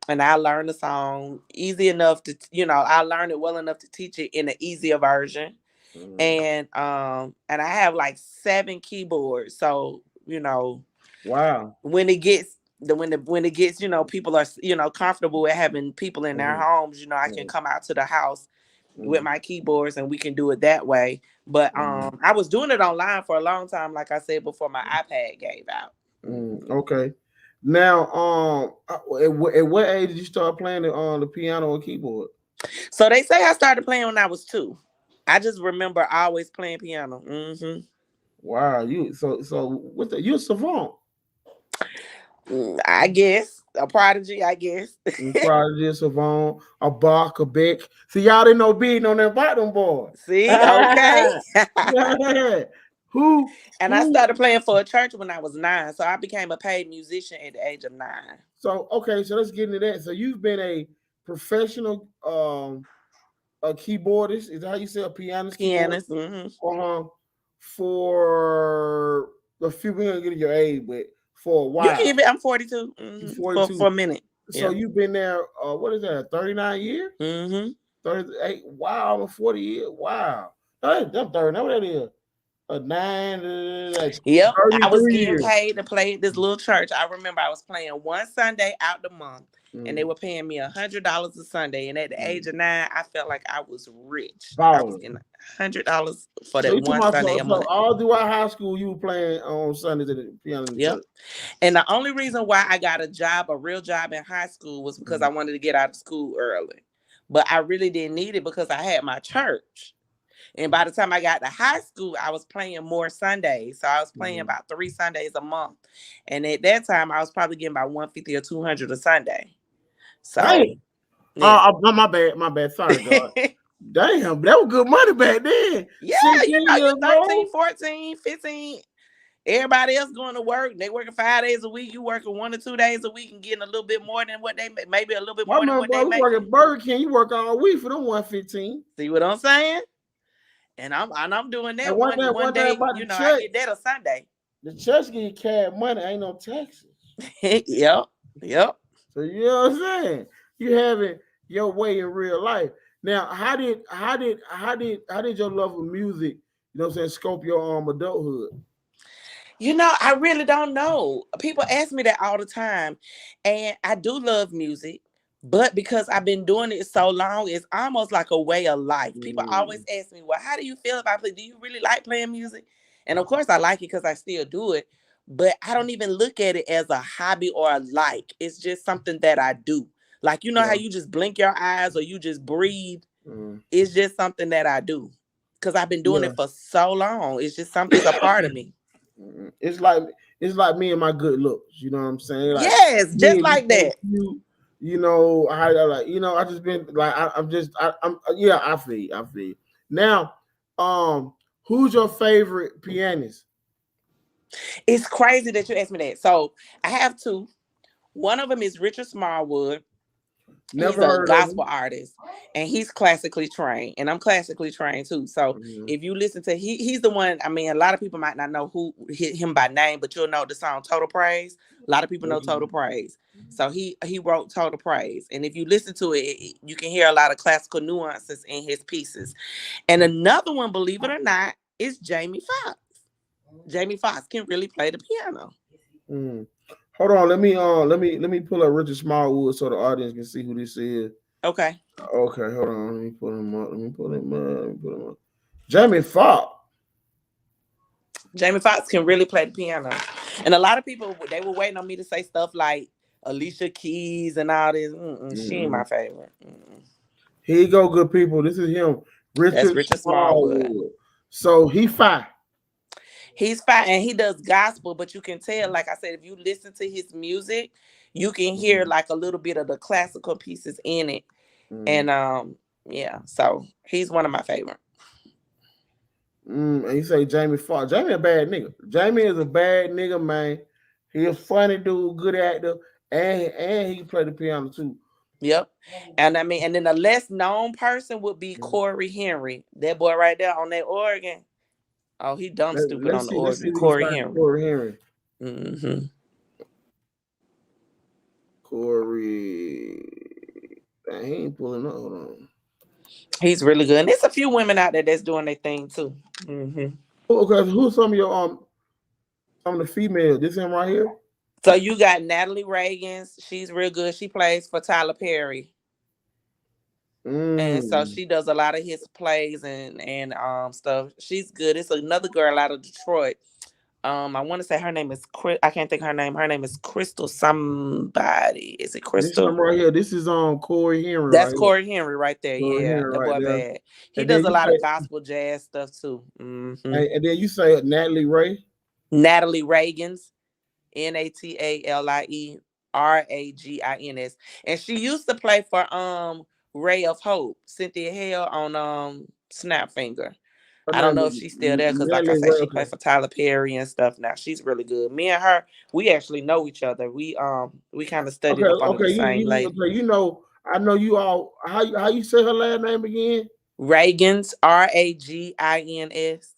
And I learn the song easy enough to, I learn it well enough to teach it in an easier version. And I have like 7 keyboards. So, wow. When it gets people are comfortable with having people in their homes, I can come out to the house with my keyboards and we can do it that way. But I was doing it online for a long time, like I said before my iPad gave out. Okay. Now, at what age did you start playing the piano or keyboard? So they say I started playing when I was 2. I just remember always playing piano. Wow, you a savant? I guess a prodigy. I guess prodigy, a savant, a Bach, a Beck. See, y'all didn't know being on that bottom board. See, okay. Who? I started playing for a church when I was 9, so I became a paid musician at the age of 9. So so let's get into that. So you've been a professional a keyboardist, is that how you say a pianist? Pianist. For a few, we're gonna get your age, but for a while. I'm 42. 42 for a minute. So you've been there. What is that? 39 years? 38. Wow, over 40 years. Wow. I'm 30. What that is? A 9. Yep. I was getting paid to play at this little church. I remember I was playing one Sunday out the month. And they were paying me $100 a Sunday. And at the age of 9, I felt like I was rich. I was getting $100 for that one Sunday a month. So all throughout high school, you were playing on Sundays at the piano. Yep. And the only reason why I got a real job in high school was because I wanted to get out of school early. But I really didn't need it because I had my church. And by the time I got to high school, I was playing more Sundays. So I was playing about 3 Sundays a month. And at that time, I was probably getting about $150 or $200 a Sunday. So, hey. My bad. Sorry, God. Damn, that was good money back then. Yeah, you're 13, 14, 15. Everybody else going to work. They working 5 days a week. You working 1 or 2 days a week and getting a little bit more than what they make. Maybe a little bit more than what they make. You work at Burger King. You work all week for them $115. See what I'm saying? And I'm doing that one day. I get that a Sunday. The church give you cash money. Ain't no taxes. Yep. So you know what I'm saying? you having your way in real life. Now, how did your love of music, you know what I'm saying, scope your adulthood? You know, I really don't know. People ask me that all the time. And I do love music, but because I've been doing it so long, it's almost like a way of life. People always ask me, well, how do you feel about play? Do you really like playing music? And of course I like it because I still do it. But I don't even look at it as a hobby or a like. It's just something that I do. Like, you know how you just blink your eyes or you just breathe? It's just something that I do. Because I've been doing it for so long. It's just something, it's a part of me. It's like me and my good looks. You know what I'm saying? Like, yes, just like that. You know, I like, you know, I just been like, I'm yeah, I feel you. Now, who's your favorite pianist? It's crazy that you asked me that. So I have two. One of them is Richard Smallwood. He's a gospel artist, and he's classically trained, and I'm classically trained too. So if you listen to he's the one. I mean, a lot of people might not know who hit him by name, but you'll know the song "Total Praise." A lot of people know "Total Praise." So he wrote "Total Praise," and if you listen to it, you can hear a lot of classical nuances in his pieces. And another one, believe it or not, is Jamie Foxx. Jamie Foxx can really play the piano. Hold on, let me pull up Richard Smallwood so the audience can see who this is. Okay. Okay, hold on. Let me pull him up. Jamie Foxx. Jamie Foxx can really play the piano. And a lot of people, they were waiting on me to say stuff like Alicia Keys and all this. She ain't my favorite. Here you go, good people. This is him. That's Richard Smallwood. So he fine. He's fine, and he does gospel, but you can tell, like I said, if you listen to his music, you can hear like a little bit of the classical pieces in it. And yeah, so he's one of my favorite. And you say Jamie Foxx. Jamie a bad nigga. Jamie is a bad nigga, man. He a funny dude, good actor, and he can play the piano too. Yep. And I mean, and then the less known person would be Corey Henry. That boy right there on that organ. Oh, he dumb stupid on the organ. Corey Henry. Corey Henry. He ain't pulling up. Hold on. He's really good. And there's a few women out there that's doing their thing too. Okay, who's some of your some of the females? This him right here. So you got Natalie Reagans. She's real good. She plays for Tyler Perry. And so she does a lot of his plays and stuff. She's good. It's another girl out of Detroit. I want to say her name is I can't think of her name. Her name is Crystal somebody. Is it Crystal? This right here. This is Corey Henry. That's Corey Henry right there. Corey Henry that boy bad. He does a lot of gospel jazz stuff too. And then you say Natalie Natalie Reagans. NATALIE RAGINS. And she used to play for Ray of Hope, Cynthia Hale on Snapfinger. I don't know if she's still there because, like I said, she played for Tyler Perry and stuff. Now she's really good. Me and her, we actually know each other. We kind of studied up under the same lady. You know, I know you all. How you say her last name again? Reagans, RAGINS.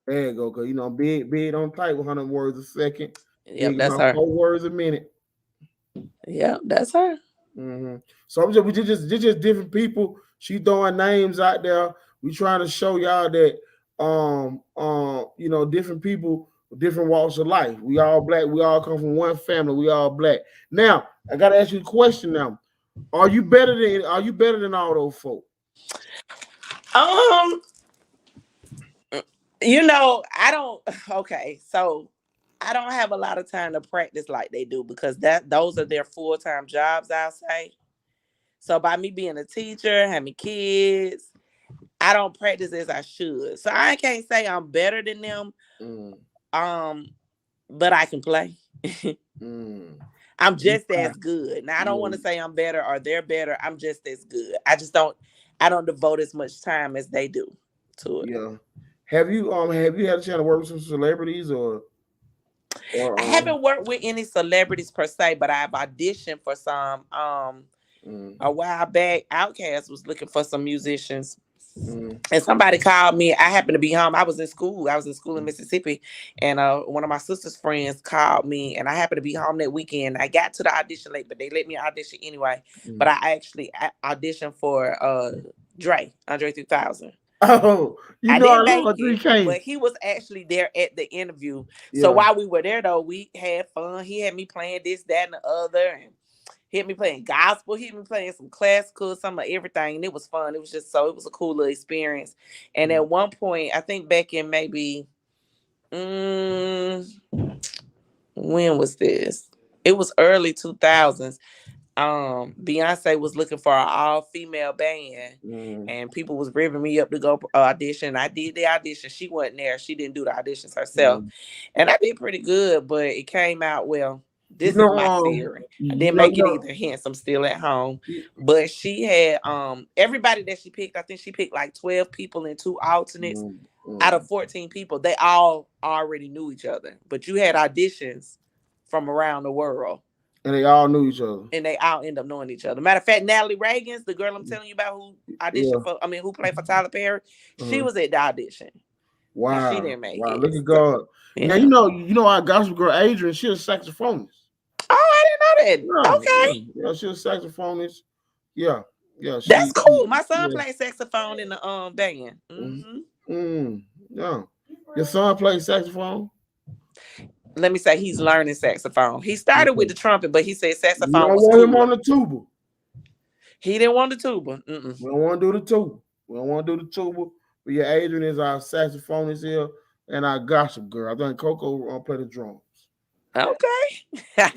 There you go, cause you know, big don't type 100 words a second. Yep, that's her. 4 words a minute. Yep, that's her. So we just different people. She throwing names out there. We trying to show y'all that you know, different people, different walks of life. We all black. We all come from one family. We all black. Now I gotta ask you a question. Now, are you better than all those folk? You know, so I don't have a lot of time to practice like they do because those are their full-time jobs, I'll say. So by me being a teacher, having kids, I don't practice as I should. So I can't say I'm better than them. But I can play. I'm just as good. Now I don't want to say I'm better or they're better. I'm just as good. I don't devote as much time as they do to it. Yeah. Have you had a chance to work with some celebrities or I haven't worked with any celebrities per se, but I've auditioned for some. A while back, Outkast was looking for some musicians And somebody called me. I happened to be home. I was in school. I was in school in Mississippi. And one of my sister's friends called me. And I happened to be home that weekend. I got to the audition late, but they let me audition anyway. But I actually auditioned for Andre 3000. Oh, I didn't make love it, 3K. but he was actually there at the interview. Yeah. So while we were there, though, we had fun. He had me playing this, that, and the other. And he had me playing gospel. He had me playing some classical, some of everything. And it was fun. It was just it was a cool little experience. And at one point, I think back in maybe, when was this? It was early 2000s. Beyonce was looking for an all-female band, and people was ripping me up to go audition. I did the audition. She wasn't there. She didn't do the auditions herself, and I did pretty good. But it came out well. This is my theory. I didn't make it either. Hence, I'm still at home. But she had everybody that she picked. I think she picked like 12 people and 2 alternates out of 14 people. They all already knew each other, but you had auditions from around the world. And they all knew each other. And they all end up knowing each other. Matter of fact, Natalie Reagan's, the girl I'm telling you about who auditioned who played for Tyler Perry, she was at the audition. Wow. And she didn't make it. Look at God. Now you know our gospel girl Adrian, she's a saxophonist. Oh, I didn't know that. Okay. Yeah, she's a saxophonist. Yeah. That's cool. My son plays saxophone in the band. Yeah. Your son plays saxophone? Let me say he's learning saxophone. He started with the trumpet, but he said saxophone was cool. He didn't want the tuba. He didn't want the tuba. We don't want to do the tuba. We don't want to do the tuba. But yeah, Adrian is our saxophonist here and our gospel girl. I think Coco will play the drums. Okay. Yeah.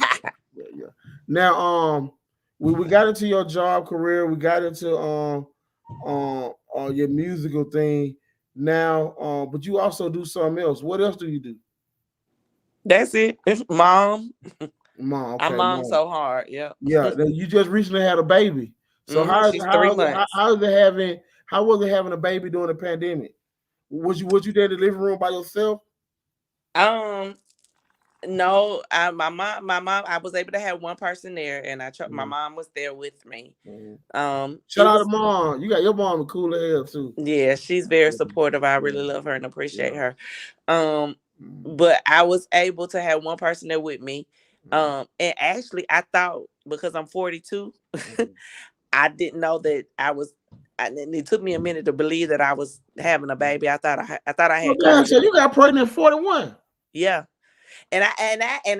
Now, we got into your job career. We got into your musical thing. Now, but you also do something else. What else do you do? That's it. It's mom. Okay, I'm mom so hard. Yeah. Yeah. You just recently had a baby. So how was it having a baby during the pandemic? Was you there in the living room by yourself? No, my mom, I was able to have one person there, and my mom was there with me. Shout out to mom. You got your mom a cool as hell too. Yeah, she's very supportive. I really love her and appreciate her. But I was able to have one person there with me. And actually, I thought because I'm 42, I didn't know that and it took me a minute to believe that I was having a baby. I thought I had. Oh, so you got pregnant at 41. Yeah. And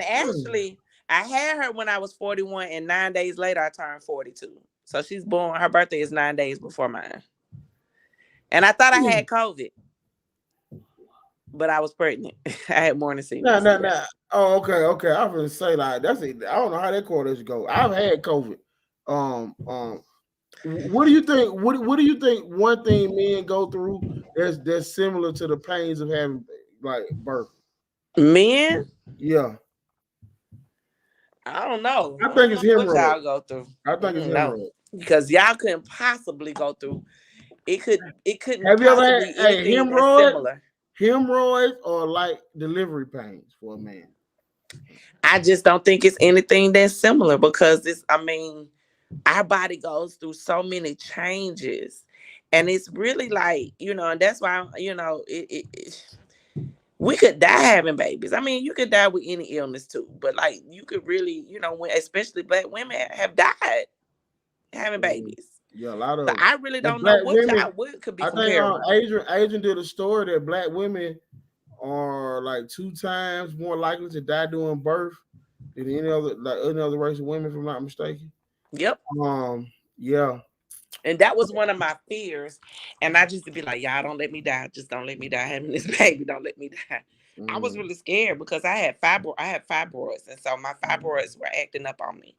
actually, I had her when I was 41, and 9 days later I turned 42. So she's born. Her birthday is 9 days before mine. And I thought I had COVID, but I was pregnant. I had morning sickness. No. Oh, okay. I was gonna say like that's it. I don't know how that correlation go. I've had COVID. What do you think? What do you think? One thing men go through that's similar to the pains of having like birth. Men? Yeah. I don't know. I think it's hemorrhoid. What y'all go through? I think it's hemorrhoid. Because y'all couldn't possibly go through. It couldn't. Have you ever had hemorrhoids or like delivery pains for a man? I just don't think it's anything that's similar because our body goes through so many changes, and it's really like and that's why we could die having babies. I mean, you could die with any illness too, but like you could really, especially Black women have died having babies. Yeah, a lot of. So I really don't know what could be comparable. I think Adrian did a story that Black women are like 2 times more likely to die during birth than any other race of women, if I'm not mistaken. Yep. Yeah. And that was one of my fears. And I just to be like, y'all don't let me die. Just don't let me die having this baby. Don't let me die. I was really scared because I had fibroids. And so my fibroids were acting up on me.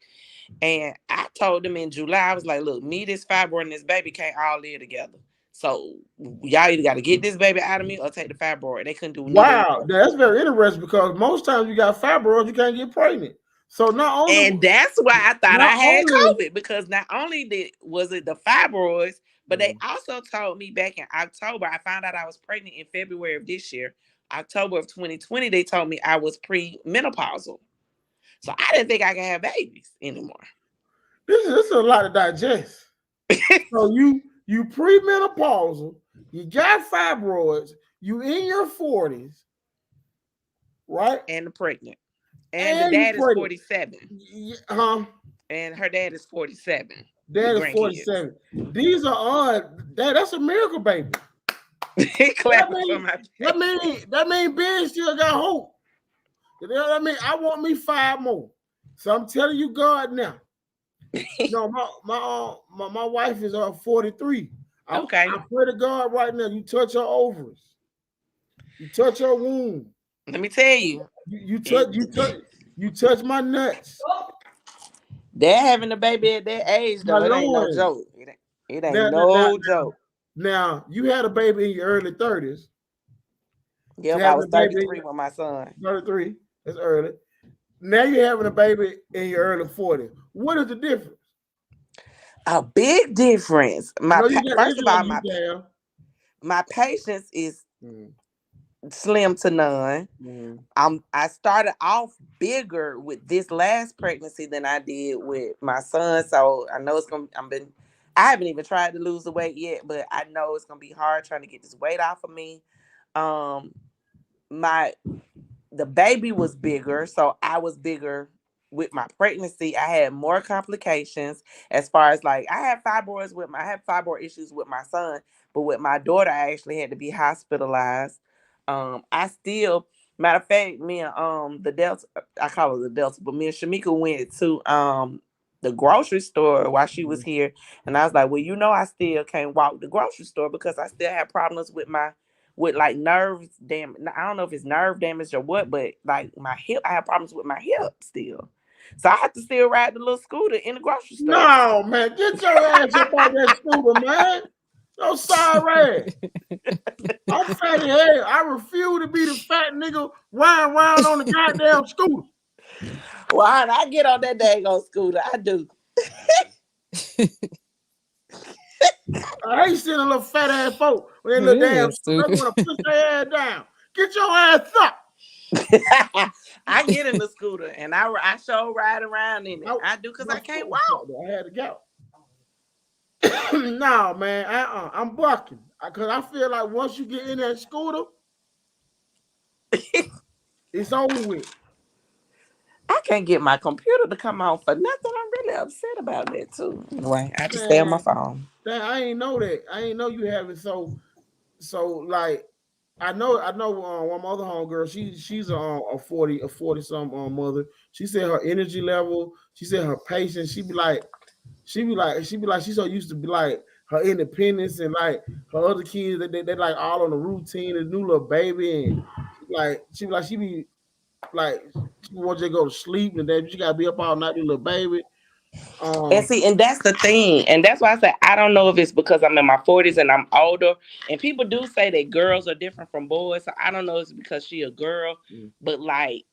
And I told them in July, I was like, look, me, this fibroid, and this baby can't all live together. So y'all either got to get this baby out of me or take the fibroid. They couldn't do neither. Wow, that's very interesting because most times you got fibroids, you can't get pregnant. So not only, and that's why I thought I had COVID, because not only was it the fibroids, but they also told me back in October. I found out I was pregnant in February of this year. October of 2020, they told me I was premenopausal. So I didn't think I could have babies anymore. This is a lot to digest. So You premenopausal. You got fibroids. You in your 40s, right? And pregnant. And the And you dad is pregnant. 47. Huh? And her dad is 47 with Dad is grandkids. 47. These are odd. That's a miracle, baby. That mean Ben still got hope. You know what I mean? I want me 5 more. So I'm telling you, God, now. No, my wife is 43. Okay. I pray to God right now. You touch her ovaries. You touch her womb. Let me tell you. You touch my nuts. They're having a baby at that age, though. It ain't no joke. It ain't no joke. Now, you had a baby in your early 30s. Yep, I was 33 with my son. 33. That's early. Now you're having a baby in your early 40s. What is the difference? A big difference. First of all, my patience is slim to none. I started off bigger with this last pregnancy than I did with my son, so I know it's gonna. I haven't even tried to lose the weight yet, but I know it's gonna be hard trying to get this weight off of me. The baby was bigger, so I was bigger with my pregnancy. I had more complications as far as like I had fibroid issues with my son, but with my daughter, I actually had to be hospitalized. I still, matter of fact, me and the Delta, I call it the Delta, but me and Shamika went to the grocery store while she was here, and I was like, well, I still can't walk the grocery store because I still have problems with like nerves damage. I don't know if it's nerve damage or what, but like my hip, I have problems with my hip still. So I have to still ride the little scooter in the grocery store. No, man, get your ass up on that scooter, man. No sorry. I'm fatty head. I refuse to be the fat nigga riding around on the goddamn scooter. Well, I get on that daggone scooter. I do. I hate seeing a little fat ass folk with that little damn scooter. I want to push their ass down. Get your ass up. I get in the scooter and I show ride around in it. I do because I can't walk. I had to go. No, man, I'm bucking because I feel like once you get in that scooter, it's over with. I can't get my computer to come on for nothing. I'm really upset about that too. Anyway, I just stay on my phone. I ain't know that. I ain't know you have it so like. I know. One of my other homegirl. She's a 40 something mother. She said her energy level. She said her patience. She be like she's so used to be like her independence and like her other kids that they like all on the routine. A new little baby and she be like she wants you to go to sleep and then she gotta be up all night with little baby. And see, and that's the thing. And that's why I say I don't know if it's because I'm in my 40s and I'm older. And people do say that girls are different from boys. So I don't know if it's because she a girl. But like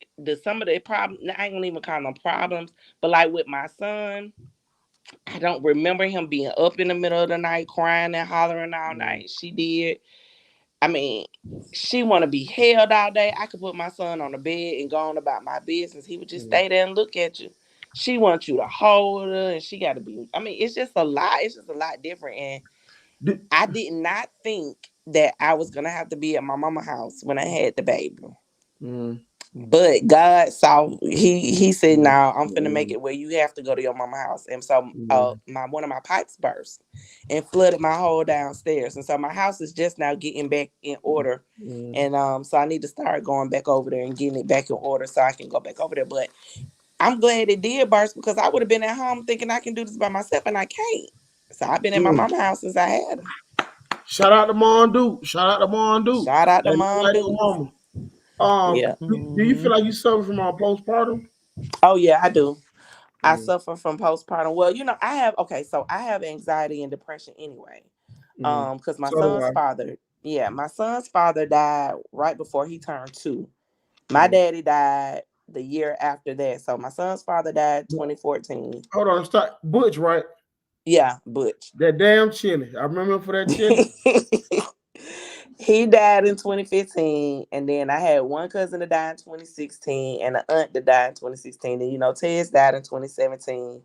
some of the problems, I ain't gonna even call them problems. But like with my son, I don't remember him being up in the middle of the night crying and hollering all night. She did. I mean, she want to be held all day. I could put my son on the bed and go on about my business. He would just stay there and look at you. She wants you to hold her, and she got to be. I mean, it's just a lot. It's just a lot different. And I did not think that I was gonna have to be at my mama's house when I had the baby. But God saw. He said, "Now I'm finna make it where you have to go to your mama's house." And so, one of my pipes burst and flooded my whole downstairs. And so my house is just now getting back in order. And so I need to start going back over there and getting it back in order so I can go back over there. But I'm glad it did burst because I would have been at home thinking I can do this by myself and I can't. So I've been in my mama's house since I had her. Shout out to Mondu. Shout out to Mondu. Shout out to Mondu. Yeah. Do you feel like you suffer from postpartum? Oh yeah, I do. I suffer from postpartum. Well, I have anxiety and depression anyway. Because my son's father died right before he turned 2. My daddy died the year after that. So my son's father died 2014. Hold on, start Butch, right? Yeah, Butch. That damn chili. I remember for that chili. He died in 2015, and then I had one cousin that died in 2016, and an aunt that died in 2016. And Tez died in 2017,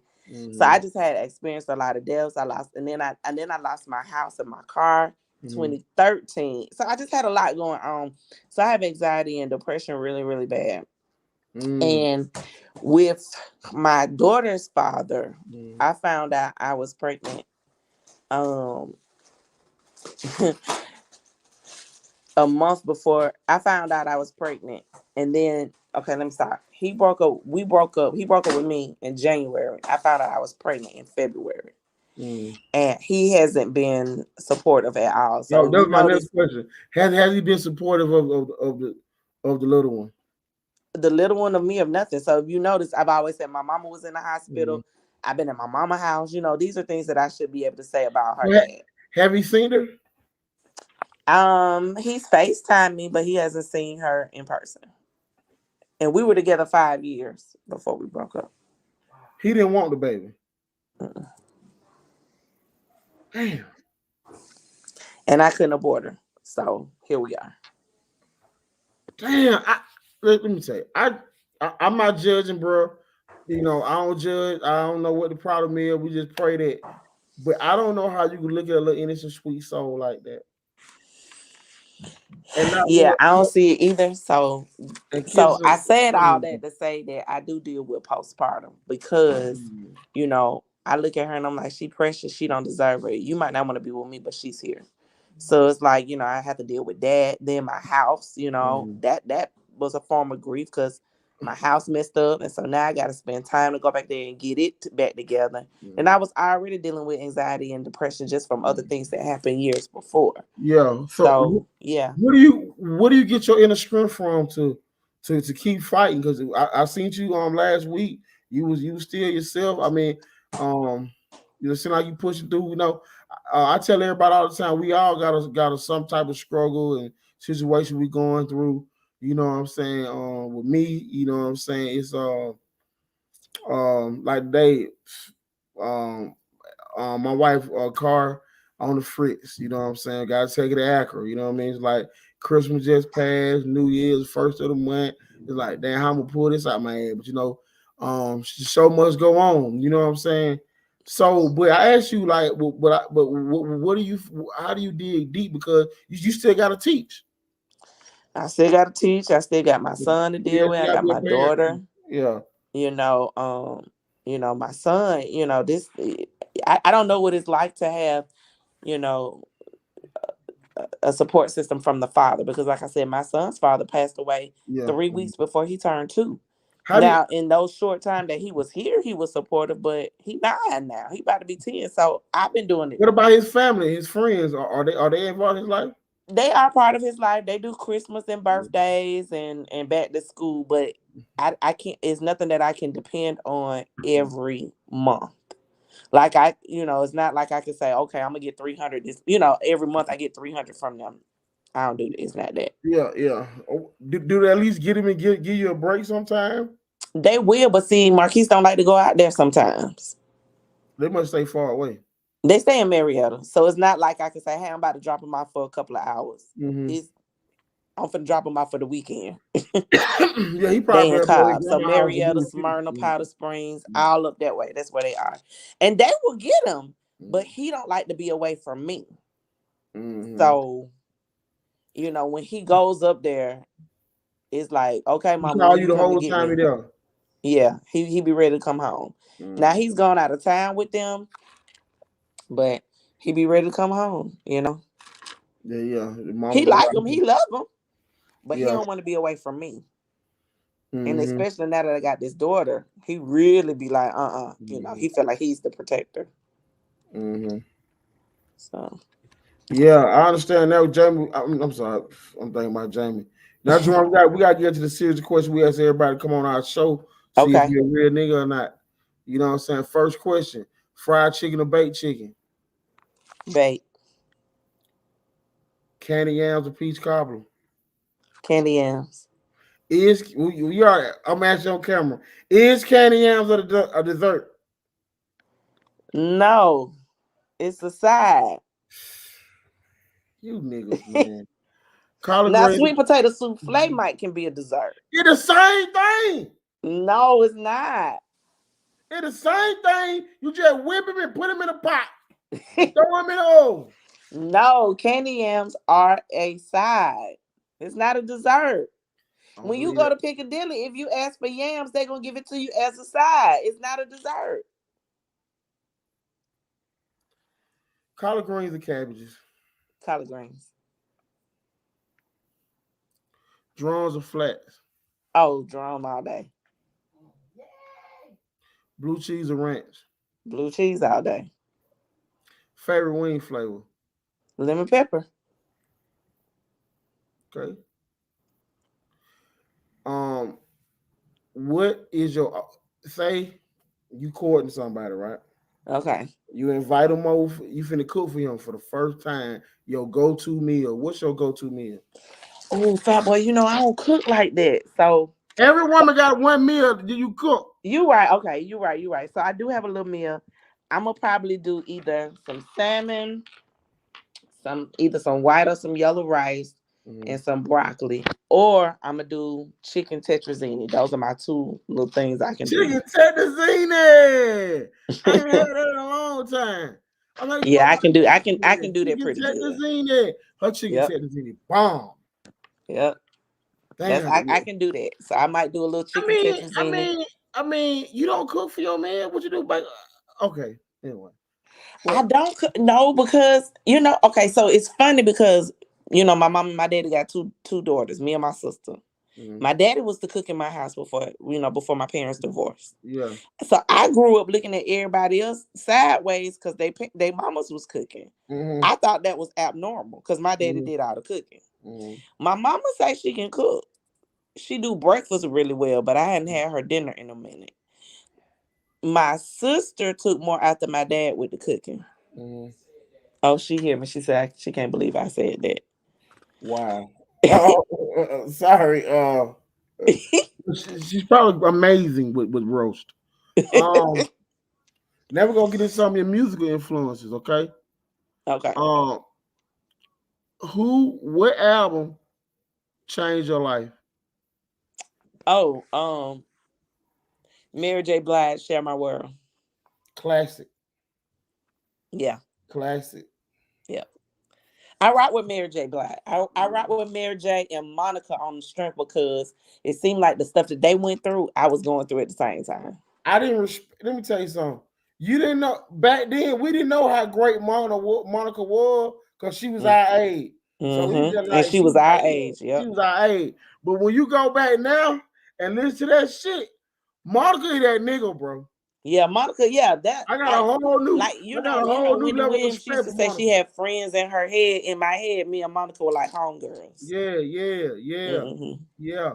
So I just had experienced a lot of deaths. I lost, and then I lost my house and my car, 2013. So I just had a lot going on. So I have anxiety and depression really, really bad. And with my daughter's father, I found out I was pregnant. A month before I found out I was pregnant, and then let me start. He broke up. We broke up. He broke up with me in January. I found out I was pregnant in February, and he hasn't been supportive at all. So that was my next question. Has he been supportive of the little one? The little one of me of nothing. So if you notice, I've always said my mama was in the hospital. I've been in my mama's house. You know, these are things that I should be able to say about her dad. Have you seen her? He's FaceTimed me, but he hasn't seen her in person. And we were together 5 years before we broke up. He didn't want the baby. Damn. And I couldn't abort her. So here we are. Damn. Let me say, I'm not judging, bro. You know, I don't judge. I don't know what the problem is. We just pray that. But I don't know how you can look at a little innocent, sweet soul like that. I don't see it either. So I said all that to say that I do deal with postpartum because, you know, I look at her and I'm like, she precious. She don't deserve it. You might not want to be with me, but she's here. So it's like, you know, I have to deal with that. Then my house, you know, that was a form of grief because my house messed up. And so now I got to spend time to go back there and get it back together. And I was already dealing with anxiety and depression just from other things that happened years before. Yeah. So yeah. Where do you get your inner strength from to keep fighting? Because I seen you last week. You was still yourself. I mean, you know, seem like you pushing through. You know, I tell everybody all the time, we all got some type of struggle and situation we going through. You know what I'm saying? With me, you know what I'm saying? It's like they my wife car on the fritz, you know what I'm saying? Gotta take it to Accra, you know what I mean? It's like Christmas just passed, New Year's, first of the month. It's like, damn, how I'm gonna pull this out my head. But you know, so much go on, you know what I'm saying? So, but I asked you, like, what do you? How do you dig deep? Because you still gotta teach. I still gotta teach. I still got my son to deal with. I got my daughter. Yeah. You know, my son. You know, this. I don't know what it's like to have, you know, a support system from the father because, like I said, my son's father passed away 3 weeks before he turned 2. In those short time that he was here, he was supportive, but he 9 now. He about to be 10. So I've been doing it. What about his family, his friends? Are they involved in his life? They are part of his life. They do Christmas and birthdays and back to school, but I can't. It's nothing that I can depend on every month. Like it's not like I can say, okay, I'm gonna get 300. This, every month I get 300 from them. I don't do that. It's not that. Yeah. Do they at least get him and give you a break sometime? They will, but see, Marquise don't like to go out there sometimes. They must stay far away. They stay in Marietta, so it's not like I can say, hey, I'm about to drop them off for a couple of hours. I'm finna drop them off for the weekend. Yeah, he probably in Cobb. So Marietta, Smyrna, Powder Springs, all up that way. That's where they are. And they will get him, but he don't like to be away from me. So, when he goes up there, it's like, okay, Mama, call you the whole time he there. Yeah, he be ready to come home. Now he's gone out of town with them, but he be ready to come home, Yeah. He like him, he love him, but he don't want to be away from me. And especially now that I got this daughter, he really be like, he feel like he's the protector. So. Yeah, I understand that. Jamie, I'm sorry, I'm thinking about Jamie. Now, Jerome, we got to get to the series of questions we ask everybody to come on our show. See if you're a real nigga or not. You know what I'm saying? First question: fried chicken or baked chicken? Baked. Candy yams or peach cobbler? Candy yams. I'm asking on camera. Is candy yams a dessert? No, it's a side. You niggas, man. Now, sweet potato souffle can be a dessert. It's the same thing. No, it's not. It's the same thing. You just whip him and put him in a pot and throw him in the oven. No, candy yams are a side. It's not a dessert. I don't When you believe go that. to Piccadilly, if you ask for yams, they're gonna give it to you as a side. It's not a dessert. Collard greens and cabbages. Collard greens. Drums or flats. Oh, drum all day. Blue cheese or ranch. Blue cheese all day. Favorite wing flavor. Lemon pepper. Okay. Um, what is your say? You courting somebody, right? Okay. You invite them over. You finna cook for him for the first time. Your go-to meal. What's your go-to meal? Oh, fat boy, I don't cook like that. So Every woman got one meal that you cook. you right. Okay, you right. You right. So I do have a little meal. I'm gonna probably do either some salmon, some white or some yellow rice, and some broccoli, or I'm gonna do chicken tetrazzini. Those are my two little things I can do. Chicken tetrazzini. I ain't had that in a long time. I'm like, Yeah, I can do. I can. I chicken can do that pretty good. tetrazzini. Her chicken Yep. tetrazzini bomb. Yep. Damn. I can do that. So I might do a little chicken tetrazzini. I mean, you don't cook for your man. What you do? Okay. Anyway. I don't know because okay, so it's funny because my mom and my daddy got two daughters, me and my sister. Mm-hmm. My daddy was the cook in my house before my parents divorced. Yeah. So I grew up looking at everybody else sideways because they mamas was cooking. Mm-hmm. I thought that was abnormal because my daddy did all the cooking. Mm-hmm. My mama say she can cook. She do breakfast really well, but I hadn't had her dinner in a minute. My sister took more after my dad with the cooking. Mm-hmm. Oh, she hear me. She said she can't believe I said that. Wow. Sorry. She's probably amazing with roast. Never gonna get into some of your musical influences, okay? Okay. What album changed your life? Oh, Mary J. Blige, Share My World. Classic. Yeah. Classic. Yeah. I rock with Mary J. Blige. I rock with Mary J. and Monica on the strength because it seemed like the stuff that they went through, I was going through at the same time. Let me tell you something. You didn't know back then. We didn't know how great Monica was because she was our age. So we just and she was our age. Yeah, she was our age. But when you go back now and listen to that shit, Monica is that nigga, bro. Yeah, Monica. Yeah, I got a whole new Wendy Williams used to say she had friends in her head. In my head, me and Monica were like homegirls. Yeah. Yeah.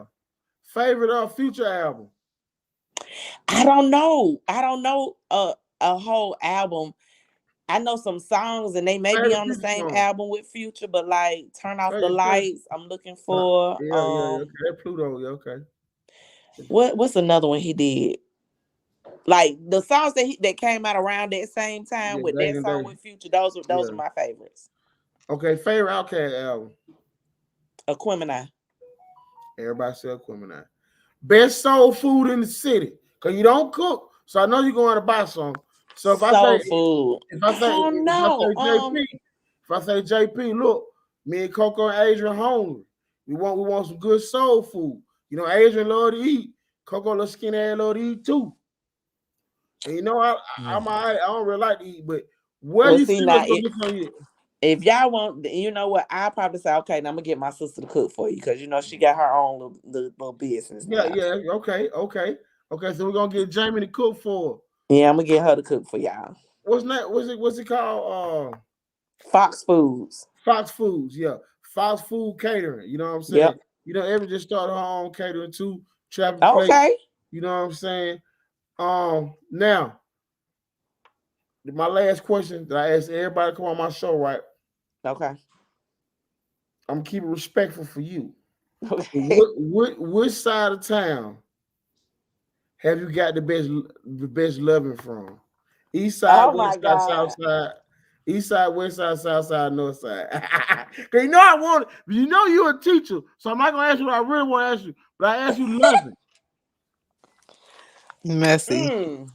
Favorite Future album? I don't know a whole album. I know some songs and they may be on the same album with Future, but like Turn Off the Lights, I'm looking for. Yeah, okay. Pluto, yeah, okay. What's another one he did? Like the songs that came out around that same time with that song with Future, those are my favorites. Okay, favorite Outkast album? Aquemini. Everybody say Aquemini. Best soul food in the city. Cause you don't cook. So I know you're going to buy some. So if I say JP, look, me and Coco and Adrian hungry. We want some good soul food. You know, Adrian love to eat. Coco little skinny ass love to eat too. And you know, I'm all right. I don't really like to eat, but you see now, if y'all want, you know what? I'll probably say, okay, now I'm gonna get my sister to cook for you because she got her own little business. Yeah, okay. So we're gonna get Jamie to cook for her. Yeah, I'm gonna get her to cook for y'all. What's it called? Fox Foods. Fox Foods, yeah. Fox Food Catering. You know what I'm saying? Yep. You know, Ever just started her own catering too. Trapping okay. Plate, you know what I'm saying? Now, my last question that I asked everybody to come on my show, right? Okay. I'm keeping respectful for you. Okay. Which side of town have you got the best loving from? East side, west side, south side, east side, west side, south side, north side. Cause you're a teacher, so I'm not gonna ask you what I really want to ask you, but I ask you loving. Messy.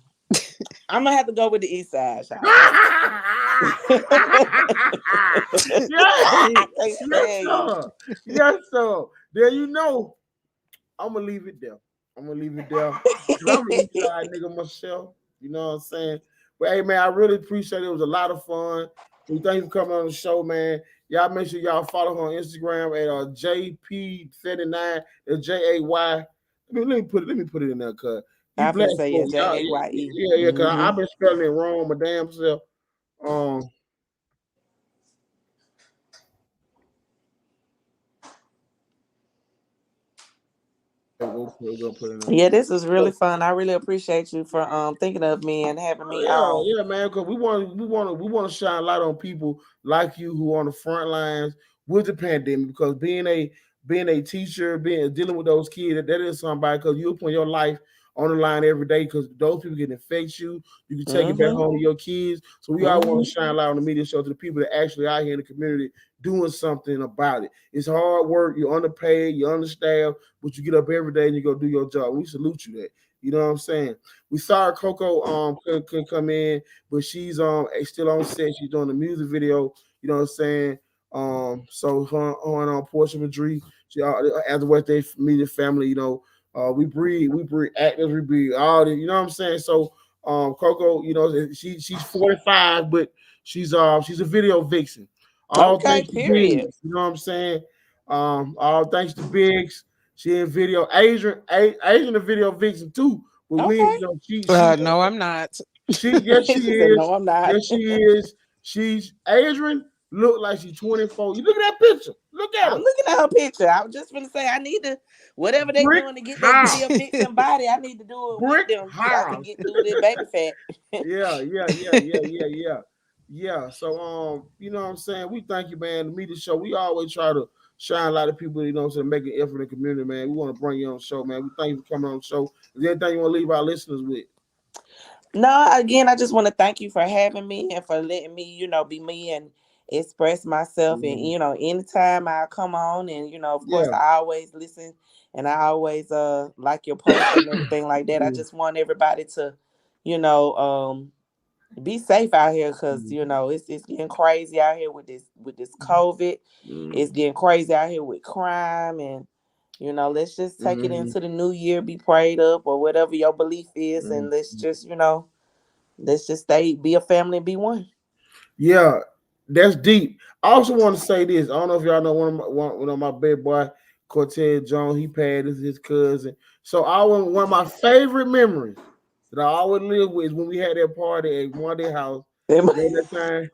I'm gonna have to go with the East Side, y'all. Yes, I can't yes, stand you. sir. Yes, sir. There you know. I'm gonna leave it there. I'm gonna leave it there. Cause I'm an East Side nigga myself. You know what I'm saying? But hey man, I really appreciate it. It was a lot of fun. We thank you for coming on the show, man. Y'all make sure y'all follow her on Instagram at JP79. That's JAY. Let me put it in there, cuz. You I black finna say yeah, folks, y'all, JAYE. yeah, cuz Mm-hmm. I've been spelling it wrong my damn self. Um we'll put it in there. Yeah, this was really fun. I really appreciate you for thinking of me and having me on. Yeah, man. Because we want to shine light on people like you who are on the front lines with the pandemic. Because being a teacher, being dealing with those kids, that is somebody. Because you put your life on the line every day. Because those people can infect you. You can take it back Mm-hmm. home to your kids. So we all want to shine light on the media show to the people that actually out here in the community doing something about it. It's hard work. You're underpaid. You're understaffed, but you get up every day and you go do your job. We salute you that. You know what I'm saying? We saw Coco couldn't come in, but she's still on set. She's doing the music video. You know what I'm saying? So her and Portia Madrid, she as the West Day Media family. We breed actors, we breed all the. You know what I'm saying? So Coco, she's 45, but she's a video vixen. All Okay, thanks to period. Biggs. You know what I'm saying? All thanks to Biggs. She in video. Adrian the video vixen too. But we, Okay. No, I'm not. yes, she She said, is. no, I'm not. Yes, she is. She's Adrian. Look like she's 24. You look at that picture. Look at I'm her. looking at her picture. I was just gonna say I need to whatever they Brick doing to get that house. video vixen body, I need to do it with Brick them so I can house. get through this baby fat. Yeah. Yeah. So you know what I'm saying? We thank you, man. The media show. We always try to shine a lot of people, so make an effort in the community, man. We want to bring you on the show, man. We thank you for coming on the show. Is there anything you want to leave our listeners with? No, again, I just want to thank you for having me and for letting me, be me and express myself. And, anytime I come on and, of course, Yeah. I always listen and I always like your posts and everything like that. I just want everybody to, you know, be safe out here because, it's getting crazy out here with this COVID. It's getting crazy out here with crime and, let's just take it into the new year, be prayed up or whatever your belief is, and let's just stay, be a family, and be one. Yeah, that's deep. I also want to say this. I don't know if y'all know one of my big boy, Cortez Jones. He passed. This is his cousin. So one of my favorite memories that I always live with is when we had that party at Monday house. Remember that time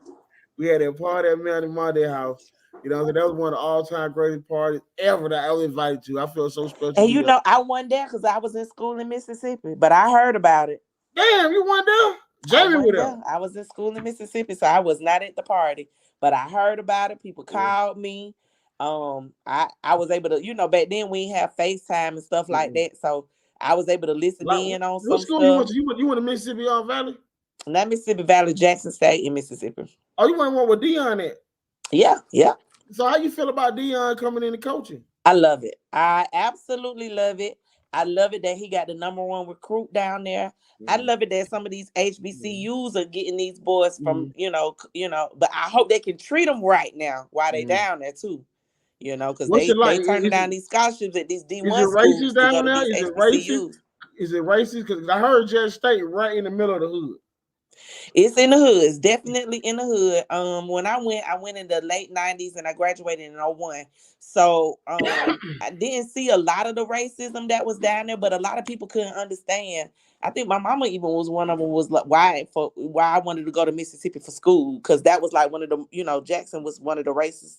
we had that party at Monday house. So that was one of the all-time greatest parties ever that I was invited to. I feel so special to And be there. I wasn't there because I was in school in Mississippi, but I heard about it. Damn, you went there? I Jamie was wasn't there. there. I was in school in Mississippi, so I was not at the party. But I heard about it. People called me. I was able to, back then we didn't have FaceTime and stuff like that, so I was able to listen Like, in on what some school you went stuff. to? You went to Mississippi Valley? Not Mississippi Valley, Jackson State in Mississippi. Oh, you went one with Dion at? Yeah. So how you feel about Dion coming into coaching? I love it. I absolutely love it. I love it that he got the number one recruit down there. I love it that some of these HBCUs are getting these boys from, but I hope they can treat them right now while they down there too. Because What's it like? they turning down these scholarships at these Is it D1 racist schools to go down to there? these Is it racist? HBCUs. Is it racist? Because I heard Judge State right in the middle of the hood. It's in the hood. It's definitely in the hood. When I went in the late 90s and I graduated in 01. So I didn't see a lot of the racism that was down there, but a lot of people couldn't understand. I think my mama even was one of them, was like why I wanted to go to Mississippi for school, because that was like one of the, Jackson was one of the racist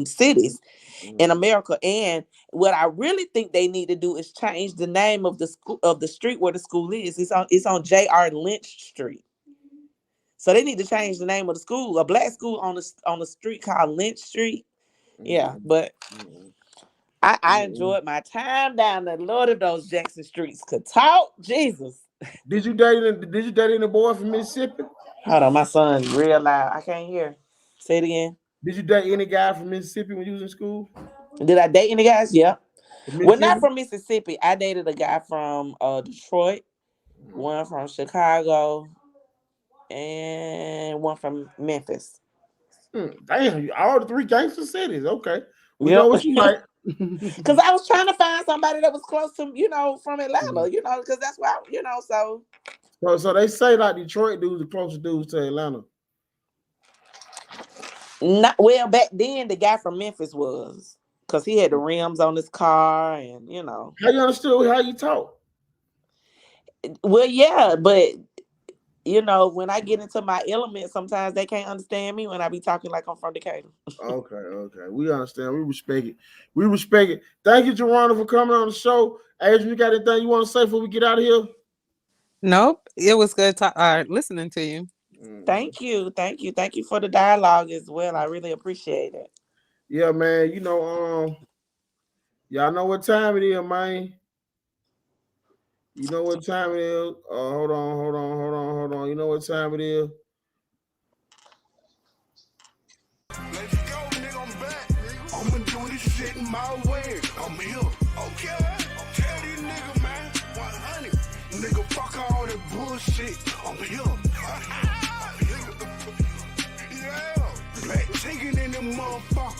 cities in America. And what I really think they need to do is change the name of the school, of the street where the school is. It's on J.R. Lynch Street. So they need to change the name of the school. A black school on the street called Lynch Street. Yeah, but I enjoyed my time down there. Lord, if those Jackson streets could talk, Jesus. Did you date any boy from Mississippi? Hold on, my son's real loud. I can't hear. Say it again. Did you date any guy from Mississippi when you was in school? Did I date any guys? Yeah. From Well, not Mississippi? from Mississippi. I dated a guy from Detroit. one from Chicago, and one from Memphis. Damn, all the 3 gangster cities. Okay. We Yep. know what you like. Because I was trying to find somebody that was close to, from Atlanta, Mhm. because that's why, so. So they say like Detroit dudes are closer dudes to Atlanta. Well, back then, the guy from Memphis was. Because he had the rims on his car and, How you understood how you talk? Well, yeah, but, when I get into my element, sometimes they can't understand me when I be talking like I'm from Decatur. Okay. We understand. We respect it. Thank you, Geronda, for coming on the show. Adrian, you got anything you want to say before we get out of here? Nope. It was good listening to you. Thank you for the dialogue as well. I really appreciate it. Yeah, man. Y'all know what time it is, man. You know what time it is. Hold on. You know what time it is. Let's go, nigga, I'm back, nigga. I'ma do this shit in my way. I'm here. Okay. Tell these niggas, man. 100. Nigga, fuck all that bullshit. I'm here. Yeah. Black chicken in the motherfucker.